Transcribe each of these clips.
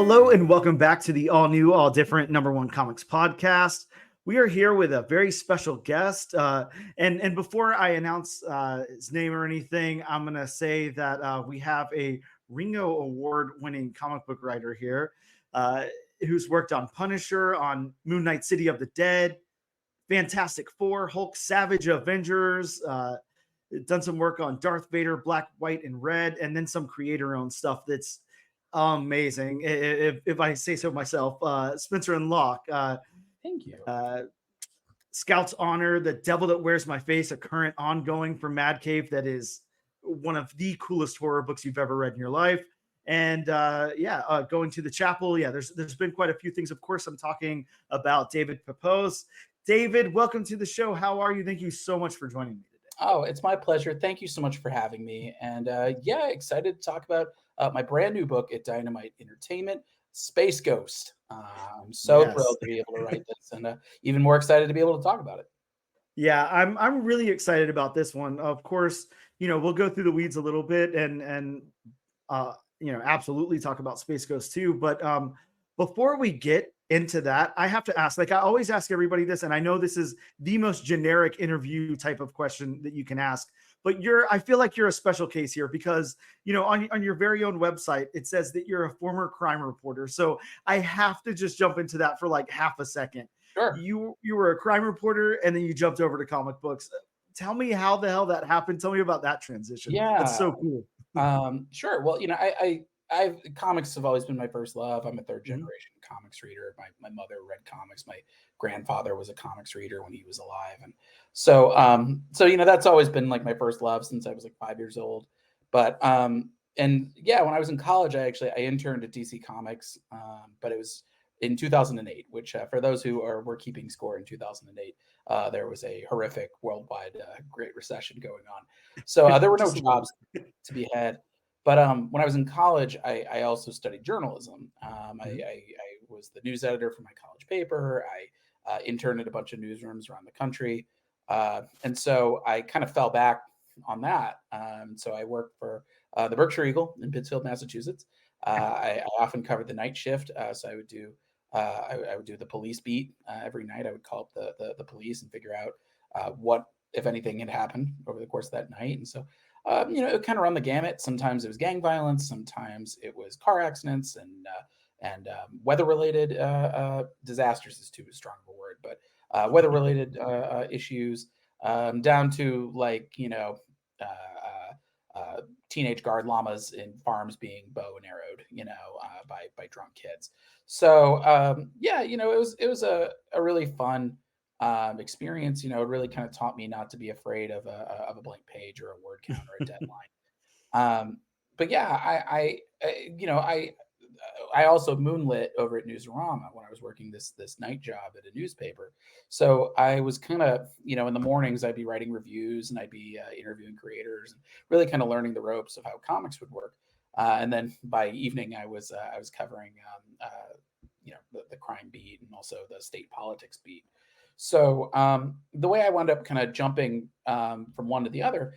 Hello and welcome back to the all new, all different number one comics podcast. We are here with a very special guest. And before I announce his name or anything, I'm going to say that we have a Ringo Award winning comic book writer here who's worked on Punisher, on Moon Knight City of the Dead, Fantastic Four, Hulk, Savage Avengers, done some work on Darth Vader, Black, White, and Red, and then some creator-owned stuff that's amazing. If I say so myself, Spencer and Locke. Thank you. Scout's Honor, The Devil That Wears My Face, a current ongoing from Mad Cave that is one of the coolest horror books you've ever read in your life. And Going to the Chapel. Yeah, there's been quite a few things. Of course, I'm talking about David Pepose. David, welcome to the show. How are you? Thank you so much for joining me today. Oh, it's my pleasure. Thank you so much for having me. And excited to talk about my brand new book at Dynamite Entertainment, Space Ghost. I'm so thrilled to be able to write this, and even more excited to be able to talk about it. Yeah, I'm really excited about this one. Of course, we'll go through the weeds a little bit and absolutely talk about Space Ghost too. But before we get into that, I have to ask, like I always ask everybody this, and I know this is the most generic interview type of question that you can ask, but I feel like you're a special case here because, on your very own website, it says that you're a former crime reporter. So I have to just jump into that for like half a second. Sure. You were a crime reporter and then you jumped over to comic books. Tell me how the hell that happened. Tell me about that transition. Yeah. That's so cool. Sure. Well, comics have always been my first love. I'm a third generation comics reader. My mother read comics. My grandfather was a comics reader when he was alive. And so that's always been like my first love since I was like 5 years old. But when I was in college, I interned at DC Comics, but it was in 2008, which for those who were keeping score in 2008, there was a horrific worldwide Great Recession going on. So there were no jobs to be had. But when I was in college, I also studied journalism. I was the news editor for my college paper. I interned at a bunch of newsrooms around the country. And so I kind of fell back on that. So I worked for the Berkshire Eagle in Pittsfield, Massachusetts. I often covered the night shift. So I would do the police beat every night. I would call up the police and figure out what, if anything, had happened over the course of that night. And so it would kind of run the gamut. Sometimes it was gang violence. Sometimes it was car accidents and weather-related disasters is too strong of a word, but weather-related issues down to teenage guard llamas in farms being bow and arrowed, by drunk kids. So it was a really fun experience. It really kind of taught me not to be afraid of a blank page or a word count or a deadline. I also moonlit over at Newsarama when I was working this night job at a newspaper. So I was kind of, in the mornings I'd be writing reviews and I'd be interviewing creators and really kind of learning the ropes of how comics would work. And then by evening I was covering the crime beat and also the state politics beat. So the way I wound up kind of jumping from one to the other,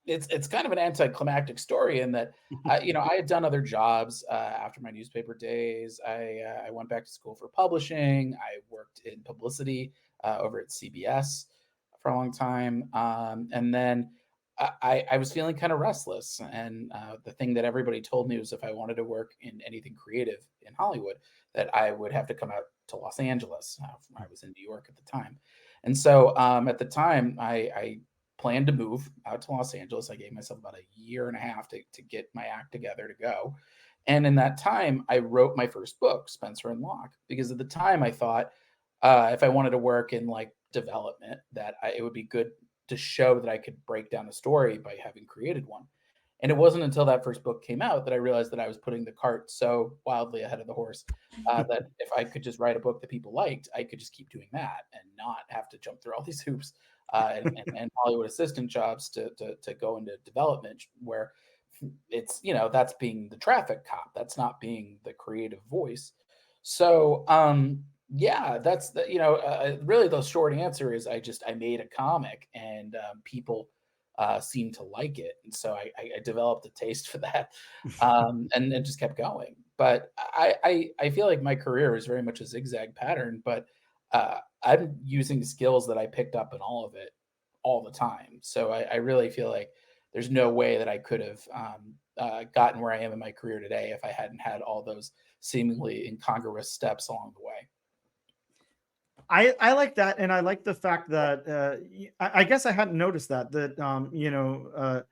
it's kind of an anticlimactic story in that, I had done other jobs after my newspaper days. I went back to school for publishing. I worked in publicity over at CBS for a long time. And then I was feeling kind of restless. And the thing that everybody told me was if I wanted to work in anything creative in Hollywood, that I would have to come out to Los Angeles. I was in New York at the time. And so at the time, I planned to move out to Los Angeles. I gave myself about a year and a half to get my act together to go. And in that time, I wrote my first book, Spencer and Locke, because at the time I thought if I wanted to work in like development, that it would be good to show that I could break down a story by having created one. And it wasn't until that first book came out that I realized that I was putting the cart so wildly ahead of the horse that if I could just write a book that people liked, I could just keep doing that and not have to jump through all these hoops and Hollywood assistant jobs to go into development where it's, that's being the traffic cop. That's not being the creative voice. So, that's the, really the short answer is I made a comic and people seemed to like it, and so I developed a taste for that, and it just kept going. But I feel like my career is very much a zigzag pattern, but I'm using skills that I picked up in all of it all the time. So I really feel like there's no way that I could have gotten where I am in my career today if I hadn't had all those seemingly incongruous steps along the way. I like that, and I like the fact that I guess I hadn't noticed that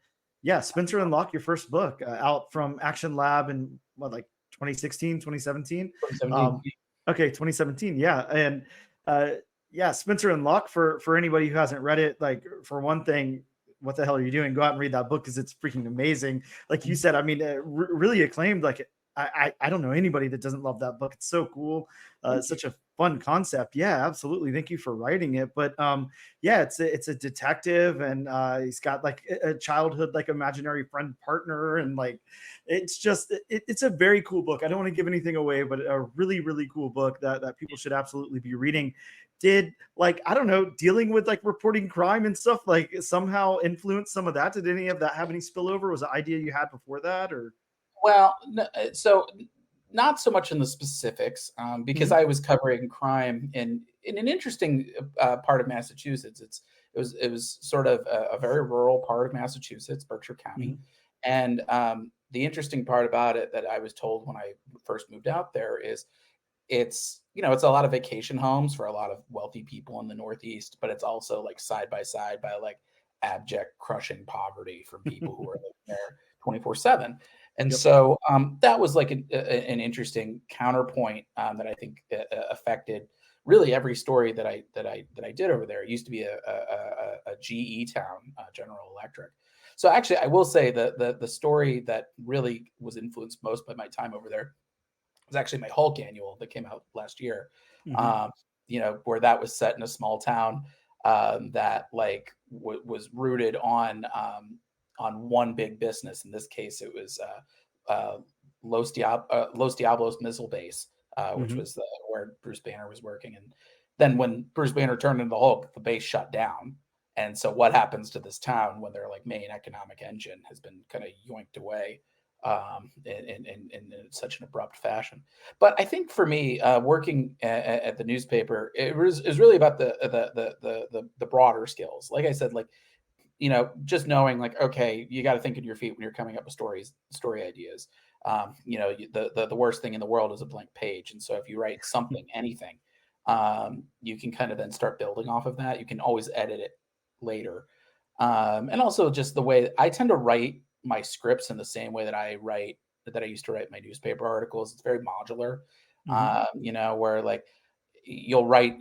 yeah, Spencer and Locke, your first book, out from Action Lab in what, like 2016, 2017. 2017. Okay, 2017, yeah. And uh yeah, Spencer and Locke, for anybody who hasn't read it, like, for one thing, what the hell are you doing? Go out and read that book, because it's freaking amazing. Like you said, I mean, really acclaimed. Like, I don't know anybody that doesn't love that book. It's so cool. Thank you. Such a fun concept. Yeah, absolutely. Thank you for writing it. But yeah, it's a detective, and he's got like a childhood, like, imaginary friend partner, and like, it's just it's a very cool book. I don't want to give anything away, but a really, really cool book that people should absolutely be reading. Did, like, I don't know, dealing with like reporting crime and stuff, like, somehow influence some of that? Did any of that have any spillover? Was it an idea you had before that, or? Well, so not so much in the specifics, because Mhm. I was covering crime in an interesting part of Massachusetts. It was sort of a very rural part of Massachusetts, Berkshire County, Mhm. and the interesting part about it that I was told when I first moved out there is it's a lot of vacation homes for a lot of wealthy people in the Northeast, but it's also like side by side by like abject crushing poverty from people who are living there 24/7. And Yep. so that was like an interesting counterpoint that I think affected really every story that I did over there. It used to be a GE town, General Electric. So actually, I will say the story that really was influenced most by my time over there was actually my Hulk annual that came out last year. Mhm. Um, where that was set in a small town that like was rooted on one big business. In this case, it was Los Diablos Missile Base, which Mhm. was where Bruce Banner was working. And then when Bruce Banner turned into the Hulk, the base shut down. And so, what happens to this town when their like main economic engine has been kind of yoinked away in such an abrupt fashion? But I think for me, working at the newspaper, is really about the broader skills. Like I said, like just knowing like, okay, you got to think on your feet when you're coming up with story ideas. The worst thing in the world is a blank page, and so if you write something, anything, you can kind of then start building off of that. You can always edit it later, and also just the way I tend to write my scripts in the same way that I used to write my newspaper articles. It's very modular, Mhm. where like you'll write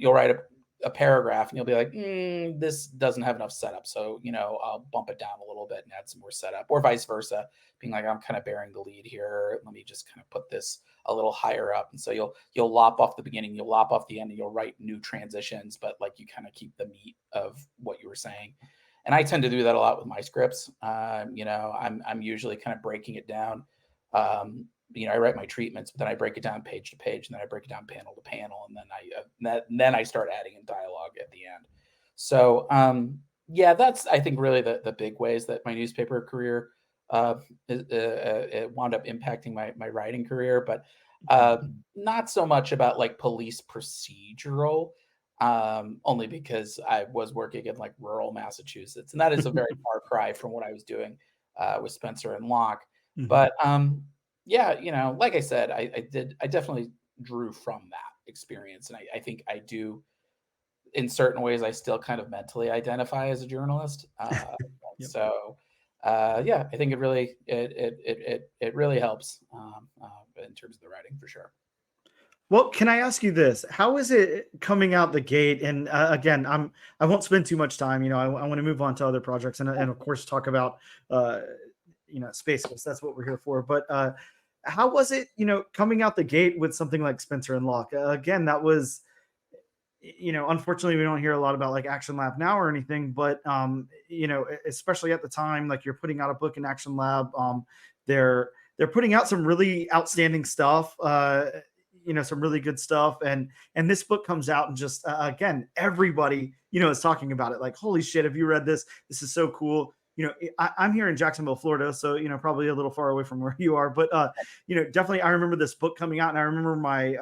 a paragraph and you'll be like, this doesn't have enough setup. So, I'll bump it down a little bit and add some more setup, or vice versa, being like, I'm kind of bearing the lead here. Let me just kind of put this a little higher up. And so you'll lop off the beginning, you'll lop off the end, and you'll write new transitions, but like you kind of keep the meat of what you were saying. And I tend to do that a lot with my scripts. I'm usually kind of breaking it down. I write my treatments, but then I break it down page to page, and then I break it down panel to panel, and then I start adding in dialogue at the end. So yeah, that's I think really the big ways that my newspaper career it wound up impacting my writing career, but uh, Mhm. not so much about like police procedural. Only because I was working in like rural Massachusetts, and that is a very far cry from what I was doing with Spencer and Locke. Mhm. But yeah, like I said, I definitely drew from that experience. And I think I do in certain ways, I still kind of mentally identify as a journalist. Yep. So yeah, I think it really helps in terms of the writing for sure. Well, can I ask you this? How is it coming out the gate? And again, I won't spend too much time. I want to move on to other projects, and of course talk about uh, space, because that's what we're here for. But how was it, coming out the gate with something like Spencer and Locke? Again, that was, unfortunately, we don't hear a lot about like Action Lab now or anything, but especially at the time, like, you're putting out a book in Action Lab. They're putting out some really outstanding stuff. Some really good stuff, and this book comes out, and just again, everybody is talking about it. Like, holy shit, have you read this? This is so cool. I'm here in Jacksonville, Florida, so probably a little far away from where you are, but definitely I remember this book coming out, and I remember my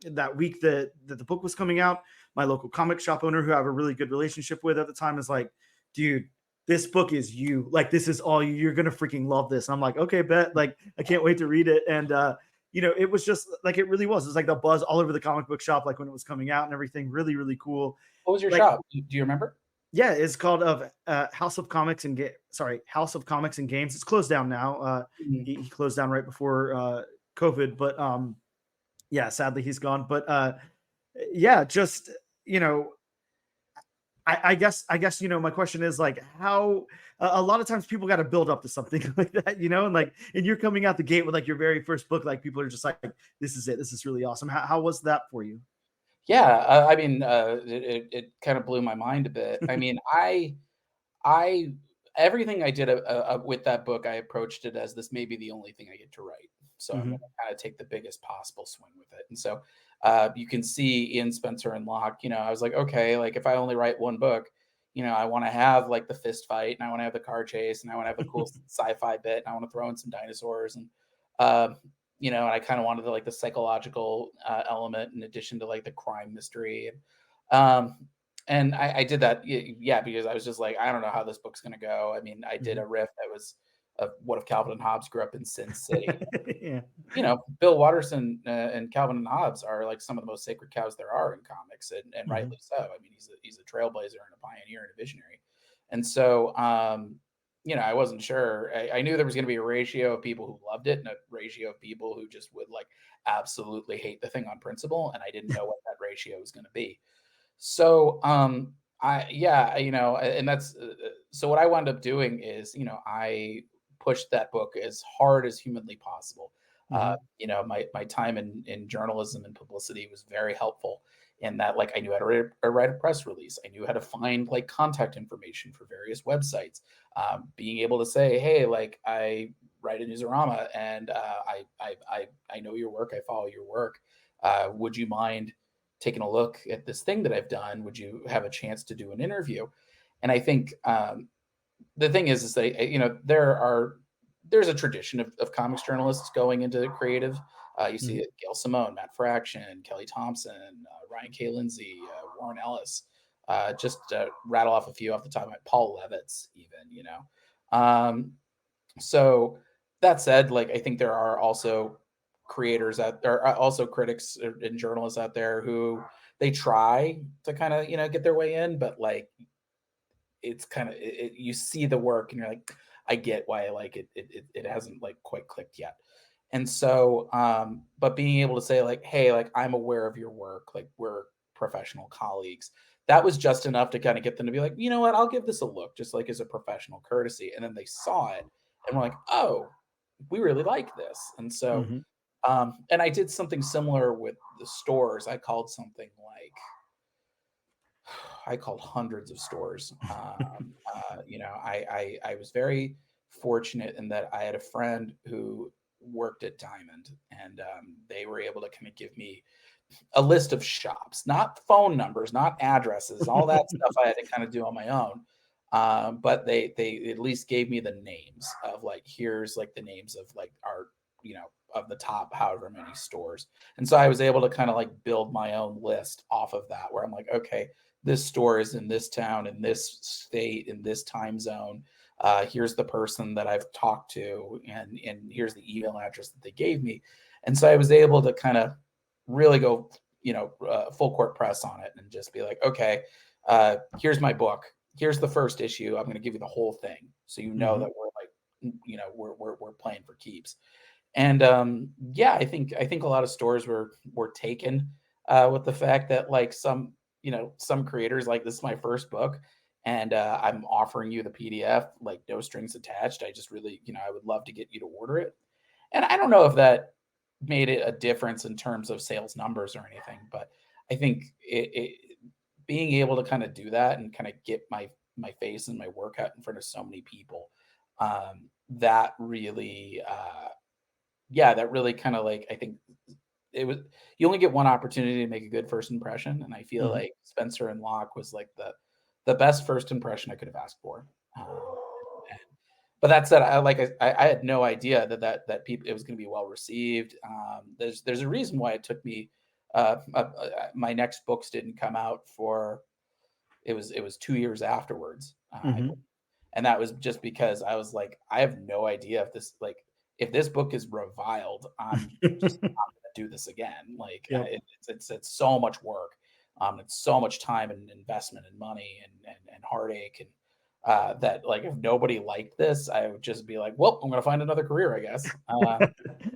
that week that the book was coming out, my local comic shop owner, who I have a really good relationship with at the time, is like, dude, this book is you. Like, this is all you. You're gonna freaking love this. And I'm like, okay, bet. Like, I can't wait to read it. And it was just like, it really was. It was like the buzz all over the comic book shop, like when it was coming out and everything. Really, really cool. What was your Like, shop? Do you remember? yeah, it's called House of Comics and House of Comics and Games. It's closed down now. He closed down right before COVID, but yeah, sadly he's gone. But yeah, just I guess my question is like, how a lot of times people got to build up to something like that, and you're coming out the gate with like your very first book, like people are just like, this is it, this is really awesome. How was that for you? Yeah, I mean, it kind of blew my mind a bit. I mean, I everything I did with that book, I approached it as, this may be the only thing I get to write, so I'm Mm-hmm. going to kind of take the biggest possible swing with it. And so you can see in Spencer and Locke, I was like, okay, like if I only write one book, I want to have like the fist fight, and I want to have the car chase, and I want to have the cool sci-fi bit, and I want to throw in some dinosaurs, and uh, and I kind of wanted the psychological element in addition to like the crime mystery. Um, and I did that, yeah, because I was just like, I don't know how this book's gonna go. I mean, I did a riff that was, what if Calvin and Hobbes grew up in Sin City? Yeah. Bill Watterson and Calvin and Hobbes are like some of the most sacred cows there are in comics, and Mm-hmm. rightly so. I mean, he's a trailblazer and a pioneer and a visionary. And so, I wasn't sure. I knew there was going to be a ratio of people who loved it and a ratio of people who just would like absolutely hate the thing on principle, and I didn't know what that ratio was going to be. So, and that's so what I wound up doing is, I pushed that book as hard as humanly possible. Mm-hmm. My time in journalism and publicity was very helpful in that, like, I knew how to write a press release. I knew how to find like contact information for various websites. Being able to say, hey, like, I write a newsarama, and I know your work. I follow your work. Would you mind taking a look at this thing that I've done? Would you have a chance to do an interview? And I think the thing is that, there's a tradition of comics journalists going into creative. You see it, Gail Simone, Matt Fraction, Kelly Thompson, Ryan K. Lindsay, Warren Ellis. Just rattle off a few off the top of my head. Paul Levitz, even. So that said, like, I think there are also creators out there, also critics and journalists out there who they try to kind of get their way in, but like it's kind of you see the work and you're like, I get why I like it. It hasn't like quite clicked yet. And so, but being able to say like, hey, like, I'm aware of your work, like, we're professional colleagues. That was just enough to kind of get them to be like, you know what, I'll give this a look, just like as a professional courtesy. And then they saw it and were like, oh, we really like this. And so, Mm-hmm. and I did something similar with the stores. I called something like, I called hundreds of stores. I was very fortunate in that I had a friend who worked at Diamond, and they were able to kind of give me a list of shops, not phone numbers, not addresses, all that stuff I had to kind of do on my own. But they at least gave me the names of like, here's like the names of like our, of the top however many stores. And so I was able to kind of like build my own list off of that, where I'm like, okay, this store is in this town, in this state, in this time zone. Here's the person that I've talked to, and here's the email address that they gave me. And so I was able to kind of really go, full court press on it and just be like, okay, here's my book. Here's the first issue. I'm going to give you the whole thing, so Mm-hmm. that we're like, we're playing for keeps. And yeah, I think a lot of stores were taken with the fact that like some creators like, this is my first book, and I'm offering you the PDF, like no strings attached. I just really, I would love to get you to order it. And I don't know if that made it a difference in terms of sales numbers or anything, but I think it being able to kind of do that and kind of get my face and my work out in front of so many people, that really that really kind of like, I think it was, you only get one opportunity to make a good first impression, and I feel Mm-hmm. like Spencer and Locke was like the best first impression I could have asked for. But that said, I had no idea that people it was going to be well received. There's a reason why it took me. My next books didn't come out for it was 2 years afterwards, and that was just because I was like, I have no idea if this book is reviled, I'm just not going to do this again. Like Yep. it's so much work, it's so much time and investment and money and heartache and. That like if nobody liked this, I would just be like, well, I'm gonna find another career, I guess.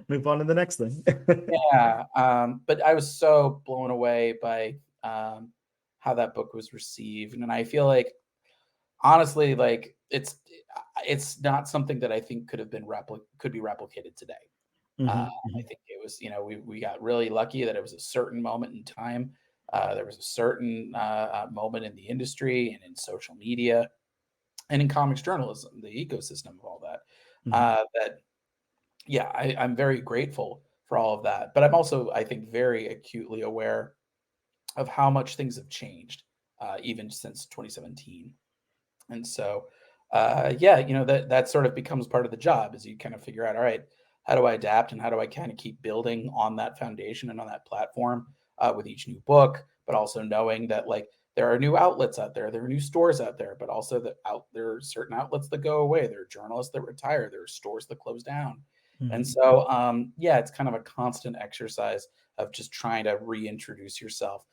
Move on to the next thing. Yeah, but I was so blown away by how that book was received, and I feel like honestly, like it's not something that I think could be replicated today. I think it was, we got really lucky that it was a certain moment in time. There was a certain moment in the industry and in social media and in comics journalism, the ecosystem of all that, I'm very grateful for all of that. But I'm also, I think, very acutely aware of how much things have changed, even since 2017. And so, that sort of becomes part of the job as you kind of figure out, all right, how do I adapt and how do I kind of keep building on that foundation and on that platform with each new book, but also knowing that like, there are new outlets out there. There are new stores out there, but also there are certain outlets that go away. There are journalists that retire. There are stores that close down. And so, it's kind of a constant exercise of just trying to reintroduce yourself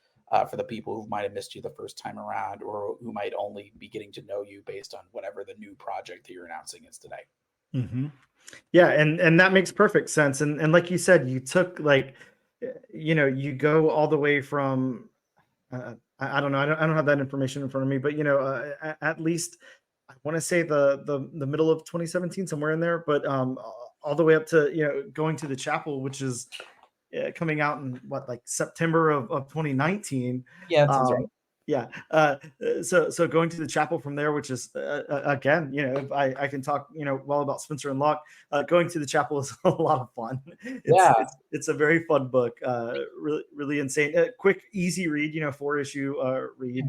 for the people who might have missed you the first time around or who might only be getting to know you based on whatever the new project that you're announcing is today. Yeah, and that makes perfect sense. And like you said, you took you go all the way from I don't know. I don't have that information in front of me, but at least I want to say the middle of 2017, somewhere in there. But all the way up to going to the chapel, which is coming out in September of 2019. Yeah, that sounds right. Yeah. So going to the chapel from there, which is again, if I can talk, well about Spencer and Locke. Going to the chapel is a lot of fun. It's a very fun book. Really, really insane. Quick, easy read. 4-issue read.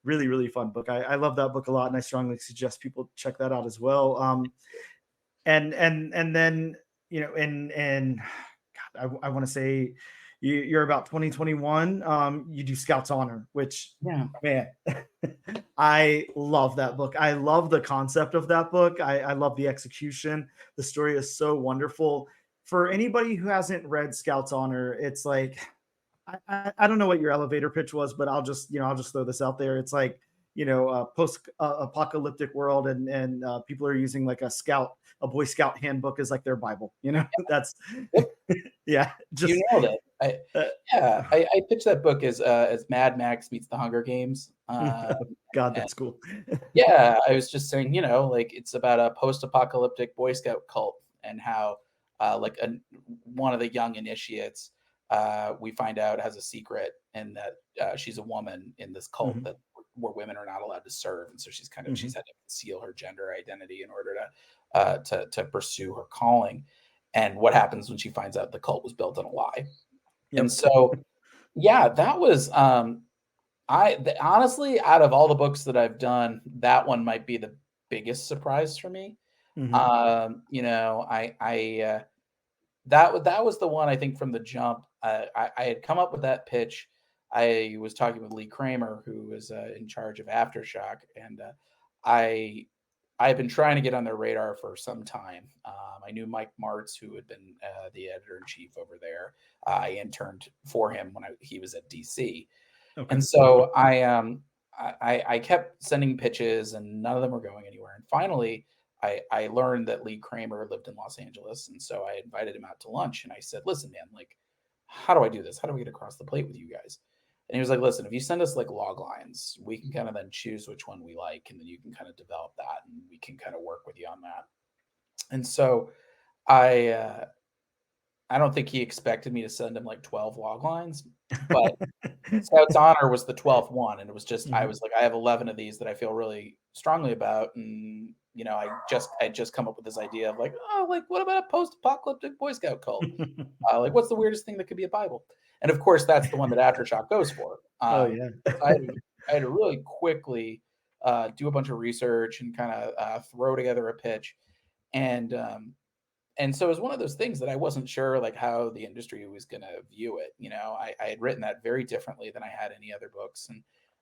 Really, really fun book. I love that book a lot, and I strongly suggest people check that out as well. And then and God, I want to say. You're about 2021. You do Scout's Honor, which, man, I love that book. I love the concept of that book. I love the execution. The story is so wonderful. For anybody who hasn't read Scout's Honor, it's like, I don't know what your elevator pitch was, but I'll just throw this out there. It's like, post apocalyptic world, and people are using like a Boy Scout handbook as like their Bible. That's yeah. Just you nailed it. I pitched that book as Mad Max meets the Hunger Games. God, that's cool. Yeah, I was just saying, like it's about a post-apocalyptic Boy Scout cult and how one of the young initiates we find out has a secret, and that she's a woman in this cult where women are not allowed to serve, and so she's had to conceal her gender identity in order to pursue her calling. And what happens when she finds out the cult was built on a lie? Yep. And so, that was honestly, out of all the books that I've done, that one might be the biggest surprise for me. That was the one I think from the jump. I had come up with that pitch. I was talking with Lee Kramer, who was in charge of Aftershock, and I've been trying to get on their radar for some time. I knew Mike Martz, who had been the editor-in-chief over there. I interned for him when he was at DC. Okay. And so I kept sending pitches, and none of them were going anywhere. And finally, I learned that Lee Kramer lived in Los Angeles, and so I invited him out to lunch. And I said, "Listen, man, like, how do I do this? How do we get across the plate with you guys?" And he was like, "Listen, if you send us like log lines, we can kind of then choose which one we like, and then you can kind of develop that, and we can kind of work with you on that." And so I don't think he expected me to send him like 12 log lines, but Scout's Honor was the 12th one. And it was just, I was like, I have 11 of these that I feel really strongly about. And, I just come up with this idea of like, what about a post-apocalyptic Boy Scout cult? What's the weirdest thing that could be a Bible? And of course, that's the one that Aftershock goes for. I I had to really quickly do a bunch of research and kind of throw together a pitch. And so it was one of those things that I wasn't sure like how the industry was going to view it. I had written that very differently than I had any other books,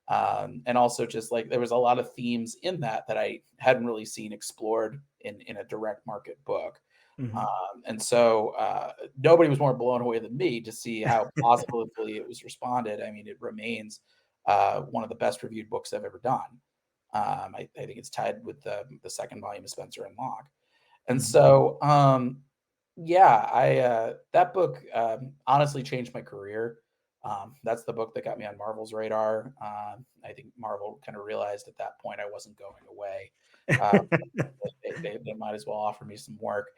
and also just like there was a lot of themes in that I hadn't really seen explored in a direct market book. Mhm. And so nobody was more blown away than me to see how positively it was responded. I mean, it remains one of the best reviewed books I've ever done. I think it's tied with the second volume of Spencer and Locke. And Mhm. so, yeah, I that book honestly changed my career. That's the book that got me on Marvel's radar. I think Marvel kind of realized at that point I wasn't going away. Uh, they might as well offer me some work.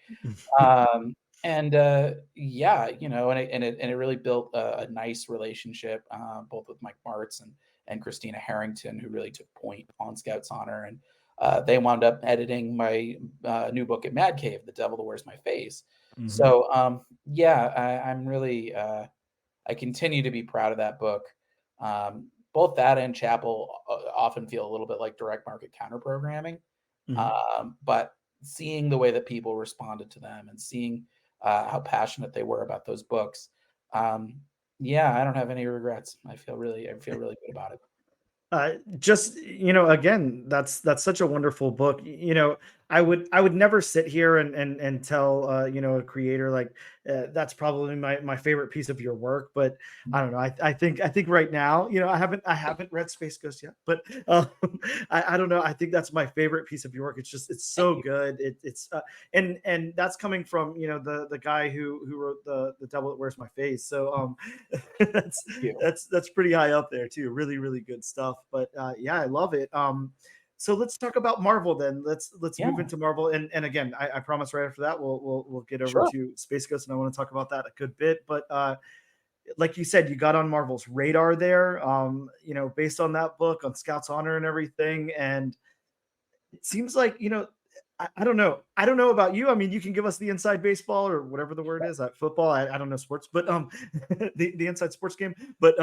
Um, and yeah, and it really built a nice relationship, both with Mike Martz and Christina Harrington, who really took point on Scout's Honor. And they wound up editing my new book at Mad Cave, The Devil That Wears My Face. Mhm. So yeah, I'm really I continue to be proud of that book. Both that and Chapel often feel a little bit like direct market counter programming, Mhm. but seeing the way that people responded to them and seeing how passionate they were about those books, yeah, I don't have any regrets. I feel really good about it. Just again, that's such a wonderful book. I would never sit here and tell a creator like that's probably my favorite piece of your work, but I don't know. I think right now, I haven't read Space Ghost yet, but I don't know. I think that's my favorite piece of your work. It's Thank so you. good. It's and that's coming from the guy who wrote the Devil That Wears My Face. So that's Thank you. that's pretty high up there too. Really, really good stuff. But yeah, I love it. So let's talk about Marvel then. Let's move Yeah, into Marvel. And again, I promise right after that we'll get over sure. to Space Ghost, and I want to talk about that a good bit. But like you said, you got on Marvel's radar there. Based on that book, on Scout's Honor and everything, and it seems like I don't know. I don't know about you. I mean, you can give us the inside baseball or whatever the word is. Football. I don't know sports, but the inside sports game. But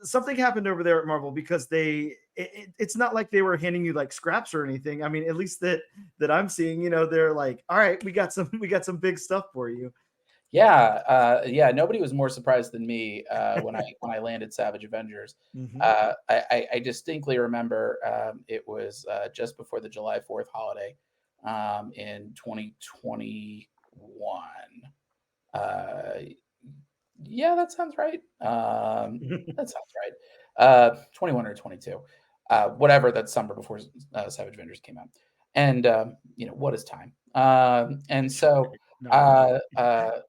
something happened over there at Marvel because it's not like they were handing you like scraps or anything. I mean, at least that I'm seeing. They're like, all right, we got some big stuff for you. Yeah, yeah. Nobody was more surprised than me when I landed Savage Avengers. Hmm. I distinctly remember it was just before the July 4th holiday in 2021. Uh, yeah, that sounds right. That sounds right. 21 or 22, whatever that summer before Savage Avengers came out. And what is time? And so. No, I know. Uh, uh,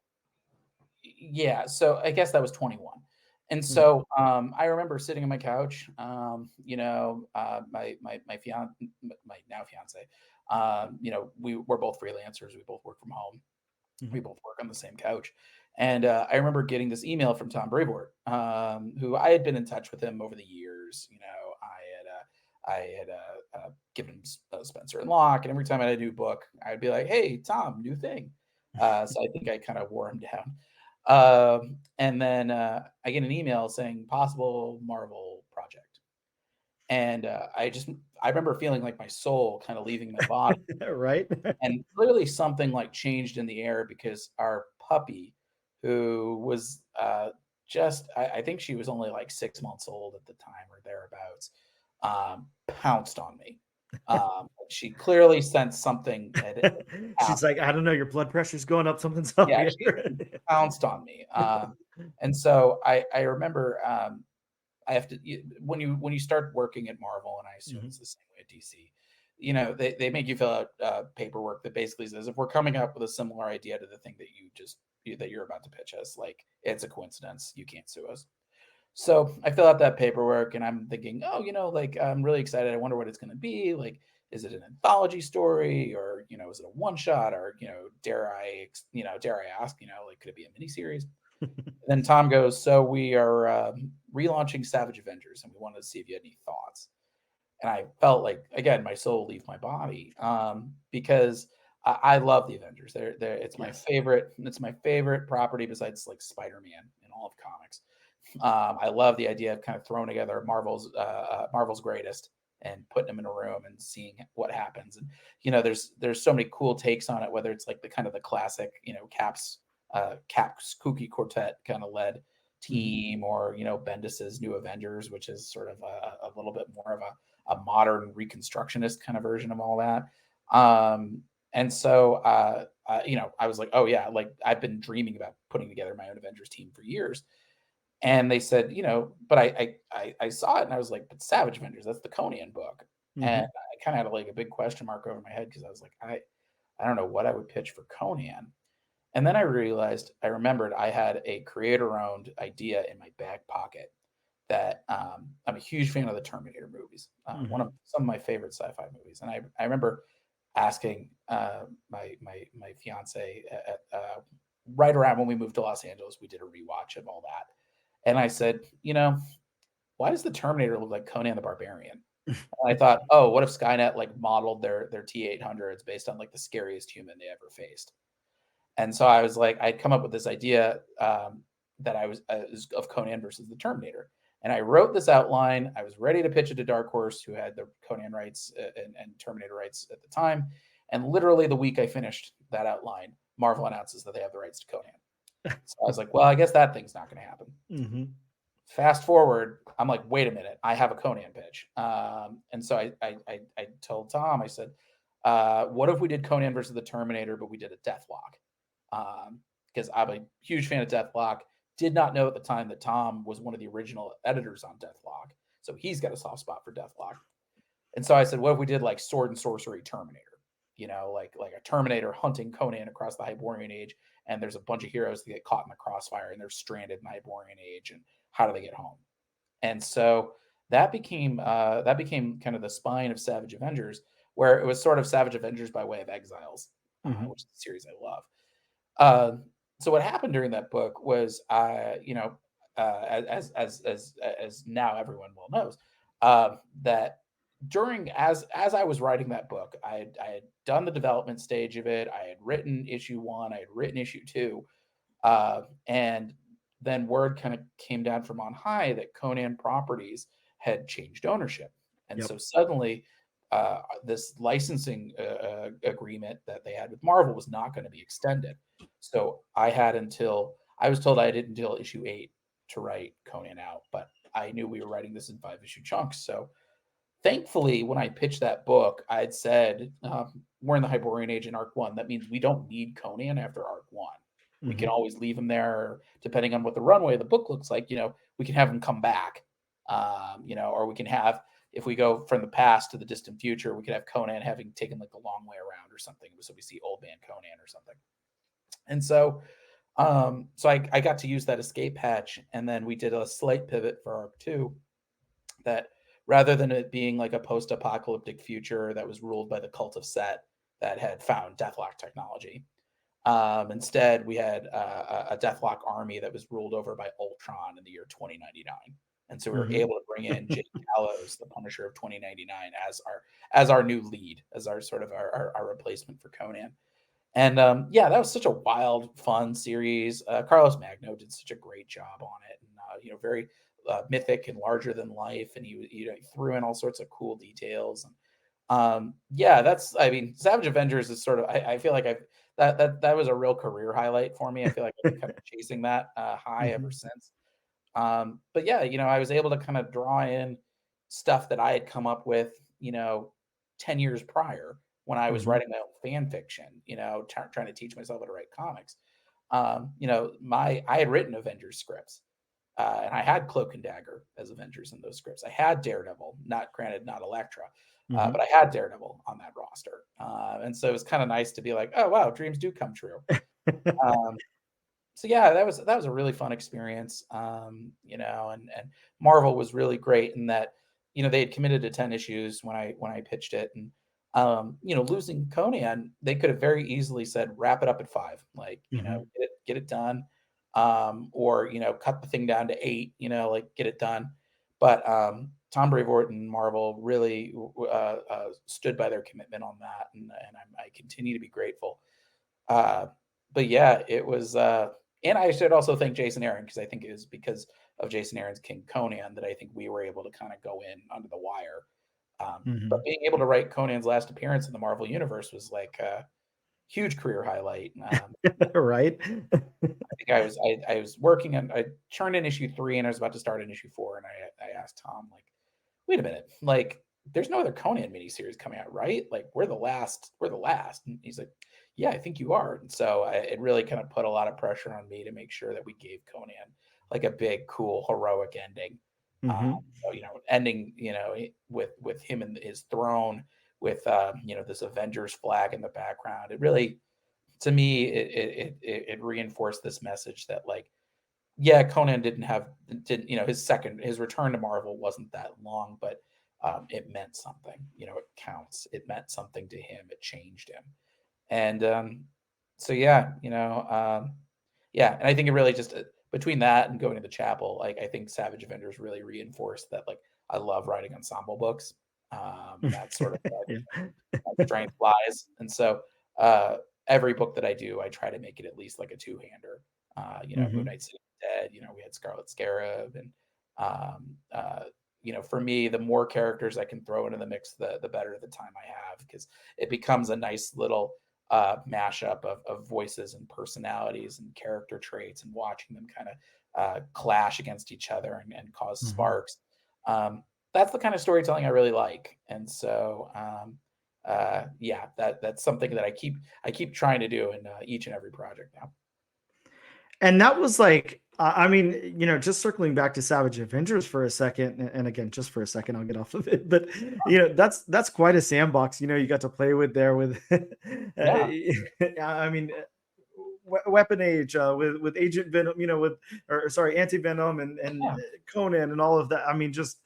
yeah, so I guess that was 21. And Mhm. so I remember sitting on my couch, my my now fiance, we were both freelancers. We both work from home. We Mhm. both work on the same couch. And I remember getting this email from Tom Brevoort, who I had been in touch with him over the years. I had given him Spencer and Locke, and every time I had a new book, I'd be like, "Hey, Tom, new thing." So I think I kind of wore him down. And then I get an email saying possible Marvel project, and I remember feeling like my soul kind of leaving my body, Right. and clearly something like changed in the air because our puppy, who was just I think she was only like 6 months old at the time or thereabouts, pounced on me. She clearly sensed something had She's happened. like, I don't know, your blood pressure's going up, something's up Yeah, here. she pounced on me. And so I remember I have to when you start working at Marvel, and I assume Mhm. it's the same way at DC. They make you fill out paperwork that basically says if we're coming up with a similar idea to the thing that you're about to pitch us, like it's a coincidence, you can't sue us. So I fill out that paperwork and I'm thinking, oh, like I'm really excited. I wonder what it's going to be. Like, is it an anthology story or, is it a one shot or, dare I ask, like, could it be a miniseries? And then Tom goes, so we are relaunching Savage Avengers and we wanted to see if you had any thoughts. And I felt like, again, my soul leave my body because I love the Avengers. It's my Yes. favorite. It's my favorite property besides like Spider-Man in all of comics. I love the idea of kind of throwing together Marvel's greatest and putting them in a room and seeing what happens. And there's so many cool takes on it, whether it's like the kind of the classic, Cap's Kooky Quartet kind of led team, or Bendis's New Avengers, which is sort of a little bit more of a modern reconstructionist kind of version of all that. And so I was like, oh yeah, like I've been dreaming about putting together my own Avengers team for years. And they said, but I saw it and I was like, but Savage Avengers, that's the Conan book. And I kind of had like a big question mark over my head, because I was like, I don't know what I would pitch for Conan. And then I remembered I had a creator-owned idea in my back pocket that I'm a huge fan of the Terminator movies, one of some of my favorite sci-fi movies. And I remember asking my fiance right around when we moved to Los Angeles, we did a rewatch of all that. And I said, why does the Terminator look like Conan the Barbarian? And I thought, oh, what if Skynet like modeled their T-800s based on like the scariest human they ever faced? And so I was like, I'd come up with this idea that I was of Conan versus the Terminator. And I wrote this outline. I was ready to pitch it to Dark Horse, who had the Conan rights and Terminator rights at the time. And literally the week I finished that outline, Marvel announces that they have the rights to Conan. So I was like, well, I guess that thing's not going to happen. Fast forward, I'm like, wait a minute, I have a Conan pitch. And so I told Tom, I said, what if we did Conan versus the Terminator, but we did a Deathlock? Because I'm a huge fan of Deathlock. Did not know at the time that Tom was one of the original editors on Deathlock. So he's got a soft spot for Deathlock. And so I said, what if we did like Sword and Sorcery Terminator? Like a Terminator hunting Conan across the Hyborian Age, and there's a bunch of heroes that get caught in the crossfire and they're stranded in the Hyborian Age, and how do they get home? And so that became kind of the spine of Savage Avengers, where it was sort of Savage Avengers by way of Exiles, which is a series I love. So what happened during that book was, as now everyone well knows, that as I was writing that book, I had done the development stage of it. I had written issue 1, I had written issue 2, and then word kind of came down from on high that Conan Properties had changed ownership, and so suddenly this licensing agreement that they had with Marvel was not going to be extended. So I was told I did until issue 8 to write Conan out, but I knew we were writing this in 5-issue chunks. So thankfully, when I pitched that book, I had said, we're in the Hyborian Age in Arc 1. That means we don't need Conan after Arc 1. We can always leave him there, depending on what the runway of the book looks like. We can have him come back, or we can have, if we go from the past to the distant future, we could have Conan having taken like the long way around or something. So we see old man Conan or something. And so, I got to use that escape hatch, and then we did a slight pivot for Arc 2 that rather than it being like a post-apocalyptic future that was ruled by the cult of Set that had found Deathlock technology. Instead, we had a Deathlock army that was ruled over by Ultron in the year 2099. And so we were able to bring in Jake Gallows, the Punisher of 2099, as our new lead, as our sort of our replacement for Conan. And that was such a wild, fun series. Carlos Magno did such a great job on it, and very mythic and larger than life, and he threw in all sorts of cool details. And Savage Avengers is sort of, I feel like that was a real career highlight for me. I feel like I've been kind of chasing that high ever since. But yeah, I was able to kind of draw in stuff that I had come up with, 10 years prior when I was writing my own fan fiction, trying to teach myself how to write comics. I had written Avengers scripts, and I had Cloak and Dagger as Avengers in those scripts. I had Daredevil, not Elektra, but I had Daredevil on that roster. And so it was kind of nice to be like, oh, wow, dreams do come true. So yeah, that was a really fun experience. And Marvel was really great in that, they had committed to 10 issues when I pitched it. And, losing Conan, they could have very easily said, wrap it up at 5, like, get it done. Or, cut the thing down to 8, get it done. But Tom Brevoort and Marvel really stood by their commitment on that. And I continue to be grateful. But yeah, it was, and I should also thank Jason Aaron, because I think it was because of Jason Aaron's King Conan that I think we were able to kind of go in under the wire. But Mhm. being able to write Conan's last appearance in the Marvel Universe was like a huge career highlight. Right. I think I was working on, I turned in issue 3 and I was about to start in issue 4, and I asked Tom, like, wait a minute, like there's no other Conan miniseries coming out, right? Like we're the last. And he's like, yeah, I think you are. And so it really kind of put a lot of pressure on me to make sure that we gave Conan like a big, cool, heroic ending. Mhm. So, ending, with him and his throne, with this Avengers flag in the background. It really, to me, it reinforced this message that, like, yeah, Conan didn't his return to Marvel wasn't that long, but it meant something. It counts. It meant something to him. It changed him. And so yeah, yeah, and I think it really just, between that and going to the chapel, like I think Savage Avengers really reinforced that, like, I love writing ensemble books. That's sort of what Yeah. my strength lies. And so every book that I do, I try to make it at least like a two-hander. Moon Mhm. Knight City Dead, we had Scarlet Scarab, and for me, the more characters I can throw into the mix, the better the time I have, because it becomes a nice little mashup of voices and personalities and character traits, and watching them kind of clash against each other and cause Mhm. sparks. That's the kind of storytelling I really like. And so yeah, that's something that I keep trying to do in each and every project now. And that was like, I mean, just circling back to Savage Avengers for a second, and again, just for a second, I'll get off of it. But that's quite a sandbox. You got to play with there with. Yeah, I mean, Weapon Age, with Agent Venom, or sorry, Anti Venom and yeah. Conan and all of that. I mean, just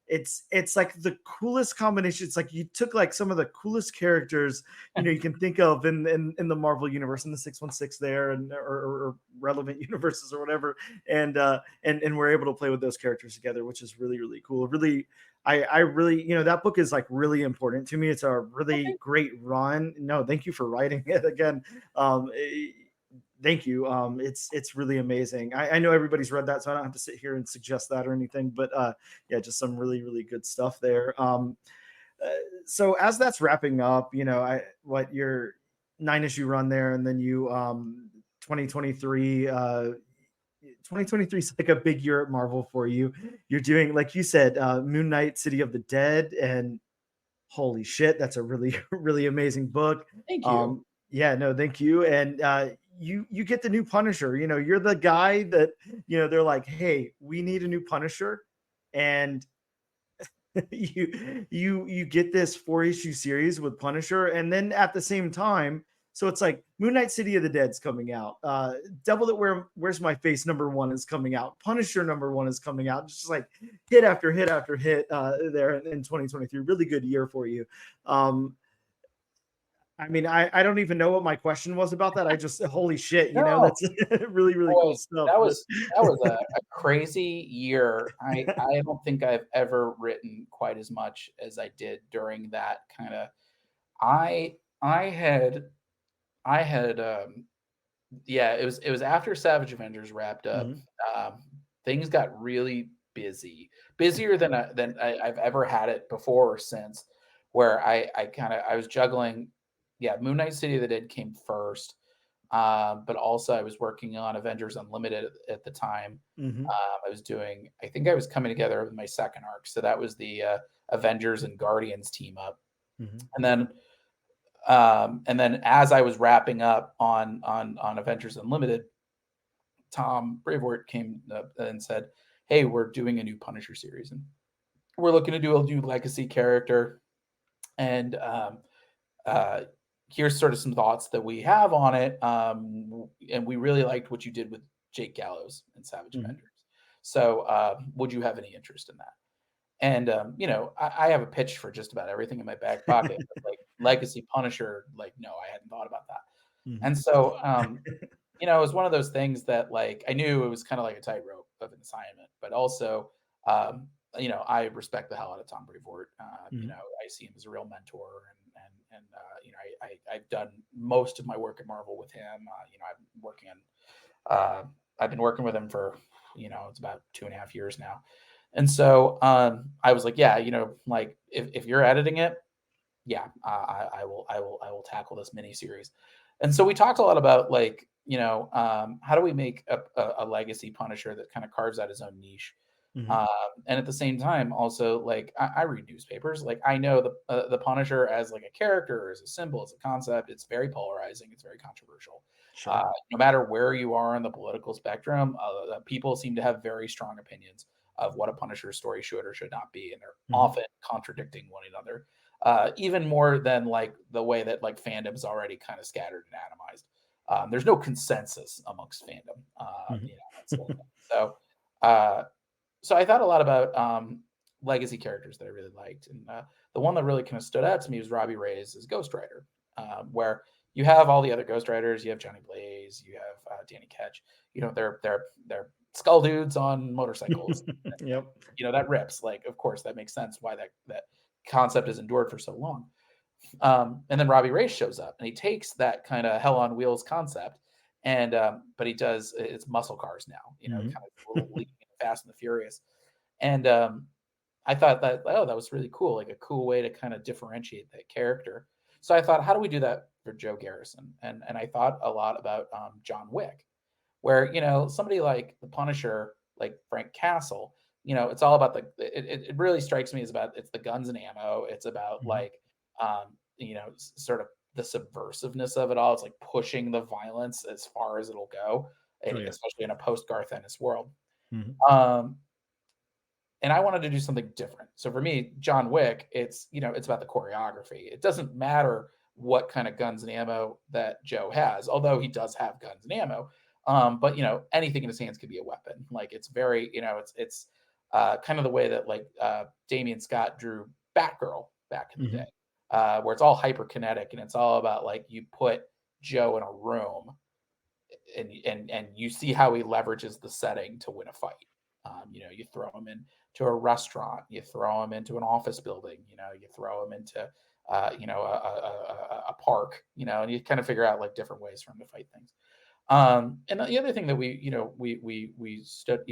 it's like the coolest combination. It's like you took like some of the coolest characters you can think of in the Marvel universe, in the 616 there, and or relevant universes or whatever, and we're able to play with those characters together, which is really really cool. Really, I really, that book is like really important to me. It's a really Okay. great run. No, thank you for writing it again. um Thank you. It's really amazing. I know everybody's read that, so I don't have to sit here and suggest that or anything. But yeah, just some really really good stuff there. Uh, so as that's wrapping up, what your 9 issue run there, and then you 2023. 2023 is like a big year at Marvel for you. You're doing, like you said, Moon Knight, City of the Dead, and holy shit, that's a really really amazing book. Thank you. Yeah, no, thank you. And you get the new Punisher. You're the guy that, they're like, hey, we need a new Punisher, and you get this 4 issue series with Punisher, and then at the same time, so it's like Moon Knight City of the Dead's coming out. Devil That Where's My Face #1 is coming out. Punisher #1 is coming out. Just like hit after hit after hit there in 2023. Really good year for you. Um, I mean, I don't even know what my question was about that. I just, holy shit, No, that's really really boy, cool stuff. that But was that was a crazy year. I don't think I've ever written quite as much as I did during that kind of. I I had I had Yeah, it was after Savage Avengers wrapped up. Mhm. Um, Things got really busy, busier than I've ever had it before or since. Where I was juggling. Yeah, Moon Knight City of the Dead came first, but also I was working on Avengers Unlimited at the time. Mhm. I think I was coming together with my second arc, so that was the Avengers and Guardians team up, Mhm. and then as I was wrapping up on Avengers Unlimited, Tom Brevoort came up and said, "Hey, we're doing a new Punisher series, and we're looking to do a new legacy character, and uh, here's sort of some thoughts that we have on it. And we really liked what you did with Jake Gallows and Savage Mhm. Avengers. So, would you have any interest in that?" And I have a pitch for just about everything in my back pocket, but like legacy Punisher, like, no, I hadn't thought about that. Mhm. And so, it was one of those things that, like, I knew it was kind of like a tightrope of an assignment, but also, I respect the hell out of Tom Brevoort. Mhm. I see him as a real mentor, and I've done most of my work at Marvel with him. I've been working with him for it's about 2.5 years now. And so I was like, yeah, like if you're editing it, yeah, I will tackle this mini series. And so we talked a lot about like, how do we make a legacy Punisher that kind of carves out his own niche. Mhm. And at the same time, also like I read newspapers. Like I know the Punisher as like a character, as a symbol, as a concept. It's very polarizing. It's very controversial. Sure. No matter where you are on the political spectrum, people seem to have very strong opinions of what a Punisher story should or should not be, and they're Mhm. often contradicting one another. Even more than like the way that like fandom's already kind of scattered and atomized. There's no consensus amongst fandom. Mhm. That's the whole thing. Uh, so I thought a lot about legacy characters that I really liked, and the one that really kind of stood out to me was Robbie Reyes as Ghost Rider, where you have all the other Ghost Riders, you have Johnny Blaze, you have Danny Ketch, they're skull dudes on motorcycles. Yep. That rips. Like, of course, that makes sense why that concept has endured for so long. And then Robbie Reyes shows up and he takes that kind of hell on wheels concept and but he does it's muscle cars now, Mhm. kind of a little lean Fast and the Furious. And I thought that that was really cool, like a cool way to kind of differentiate that character. So I thought, how do we do that for Joe Garrison? And I thought a lot about John Wick, where somebody like the Punisher, like Frank Castle, it's all about it really strikes me as about it's the guns and ammo. It's about Mhm. like sort of the subversiveness of it all. It's like pushing the violence as far as it'll go, Oh yeah. especially in a post Garth Ennis world. Mhm. Um, and I wanted to do something different. So for me, John Wick, it's about the choreography. It doesn't matter what kind of guns and ammo that Joe has, although he does have guns and ammo. But anything in his hands could be a weapon. Like it's very, it's kind of the way that like Damian Scott drew Batgirl back in the day, Mhm. where it's all hyperkinetic and it's all about like you put Joe in a room and you see how he leverages the setting to win a fight. You throw him into a restaurant, you throw him into an office building, you throw him into a park, and you kind of figure out like different ways for him to fight things. And the other thing that we stood,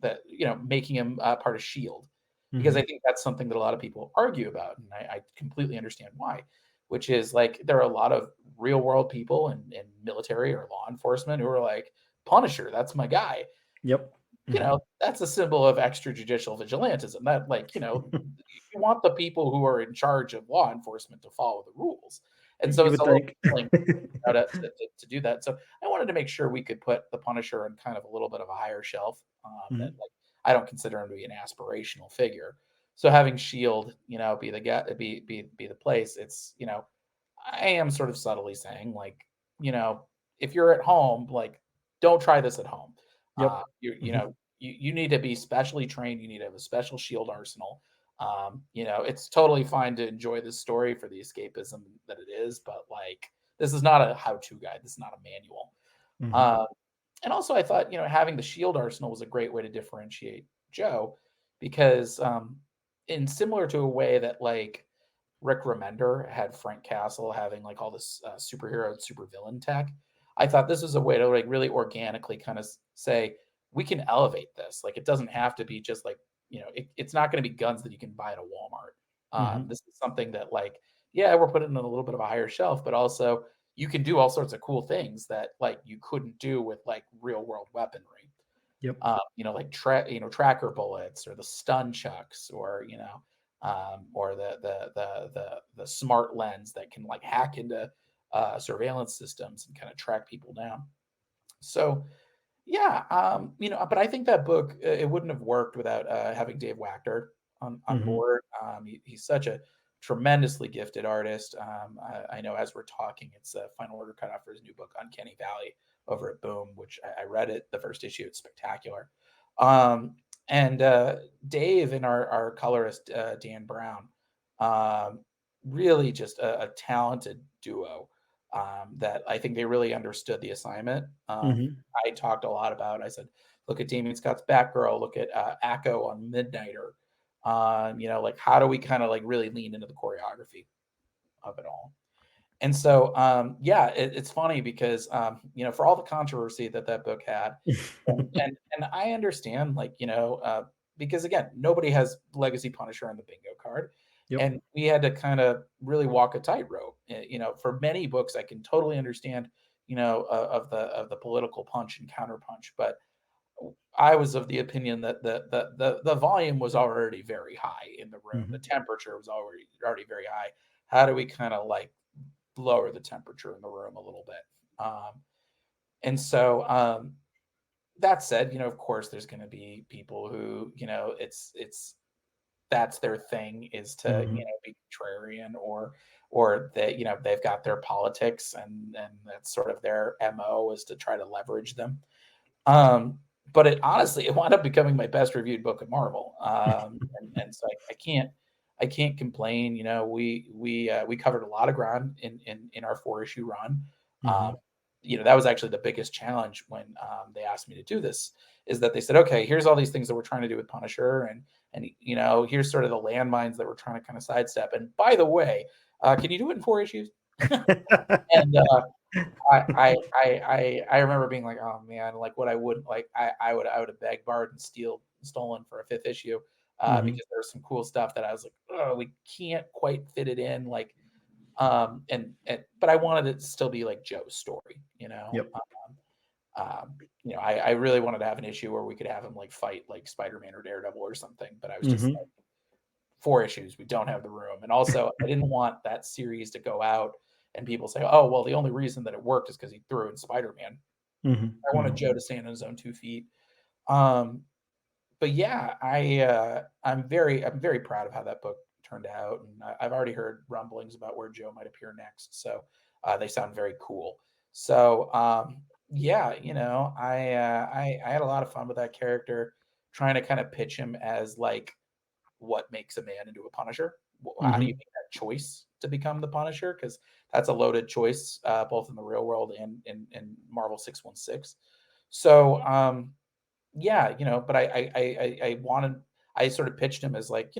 that making him part of Shield, because I Mhm. think that's something that a lot of people argue about, and I completely understand why. Which is like there are a lot of real world people in military or law enforcement who are like Punisher, that's my guy. Yep. Mhm. That's a symbol of extrajudicial vigilantism. That you want the people who are in charge of law enforcement to follow the rules, and so You it's would a little think. appealing to do that. So I wanted to make sure we could put the Punisher on kind of a little bit of a higher shelf. That Mhm. like I don't consider him to be an aspirational figure. So having Shield, be the guy, be the place. It's I am sort of subtly saying like if you're at home, like don't try this at home. Yep. Mhm. You need to be specially trained. You need to have a special shield arsenal. It's totally fine to enjoy this story for the escapism that it is, but like this is not a how-to guide. This is not a manual. Mhm. Um, and also, I thought having the shield arsenal was a great way to differentiate Joe, because in similar to a way that like Rick Remender had Frank Castle having like all this superhero and supervillain tech. I thought this was a way to like really organically kind of say we can elevate this. Like it doesn't have to be just like it's not going to be guns that you can buy at a Walmart. Mhm. This is something that like yeah we're putting it on a little bit of a higher shelf, but also you can do all sorts of cool things that like you couldn't do with like real world weaponry. Yep. Like tracker bullets or the stun chucks or the smart lens that can like hack into surveillance systems and kind of track people down. So yeah, but I think that book it wouldn't have worked without having Dave Wachter on Mhm. board. He's such a tremendously gifted artist. I know as we're talking, it's a final order cutoff for his new book, Uncanny Valley, over at Boom, which I read it the first issue. It's spectacular. And Dave and our colorist Dan Brown, um, really just a talented duo. That I think they really understood the assignment. Mhm. I talked a lot about. I said, look at Damien Scott's Batgirl, look at Akko on Midnighter. Like how do we kind of like really lean into the choreography of it all? And so, yeah, it's funny because, for all the controversy that that book had, and I understand, like, because again, nobody has Legacy Punisher on the bingo card, Yep. and we had to kind of really walk a tightrope. For many books, I can totally understand, of the political punch and counterpunch, but I was of the opinion that the volume was already very high in the room. The Mhm. temperature was already very high. How do we kind of like lower the temperature in the room a little bit? And so that said, of course, there's going to be people who, it's that's their thing is to, Mhm. be contrarian, or that, they've got their politics, and that's sort of their MO, is to try to leverage them. Um, but it honestly, it wound up becoming my best reviewed book of Marvel. And so I can't complain. We covered a lot of ground in our 4-issue run. Um, Mhm. that was actually the biggest challenge when they asked me to do this, is that they said, okay, here's all these things that we're trying to do with Punisher, and here's sort of the landmines that we're trying to kind of sidestep. And by the way, can you do it in 4 issues? And I remember being like, oh man, like what I wouldn't like, I would have begged, borrowed, and stolen for a 5th issue, Mhm. because there was some cool stuff that I was like, oh, we can't quite fit it in, like, and but I wanted it to still be like Joe's story, Yep. I really wanted to have an issue where we could have him like fight like Spider-Man or Daredevil or something, but I was just Mhm. like, 4 issues, we don't have the room. And also, I didn't want that series to go out and people say, oh, well, the only reason that it worked is because he threw in Spider-Man. Mhm. I wanted Mhm. Joe to stand on his own 2 feet. Um, but yeah, I'm very proud of how that book turned out, and I've already heard rumblings about where Joe might appear next. So they sound very cool. So yeah, I had a lot of fun with that character, trying to kind of pitch him as like what makes a man into a Punisher. How do you Mhm. make that choice to become the Punisher? Because that's a loaded choice, both in the real world and in Marvel 616. So yeah, but I wanted, I sort of pitched him as like,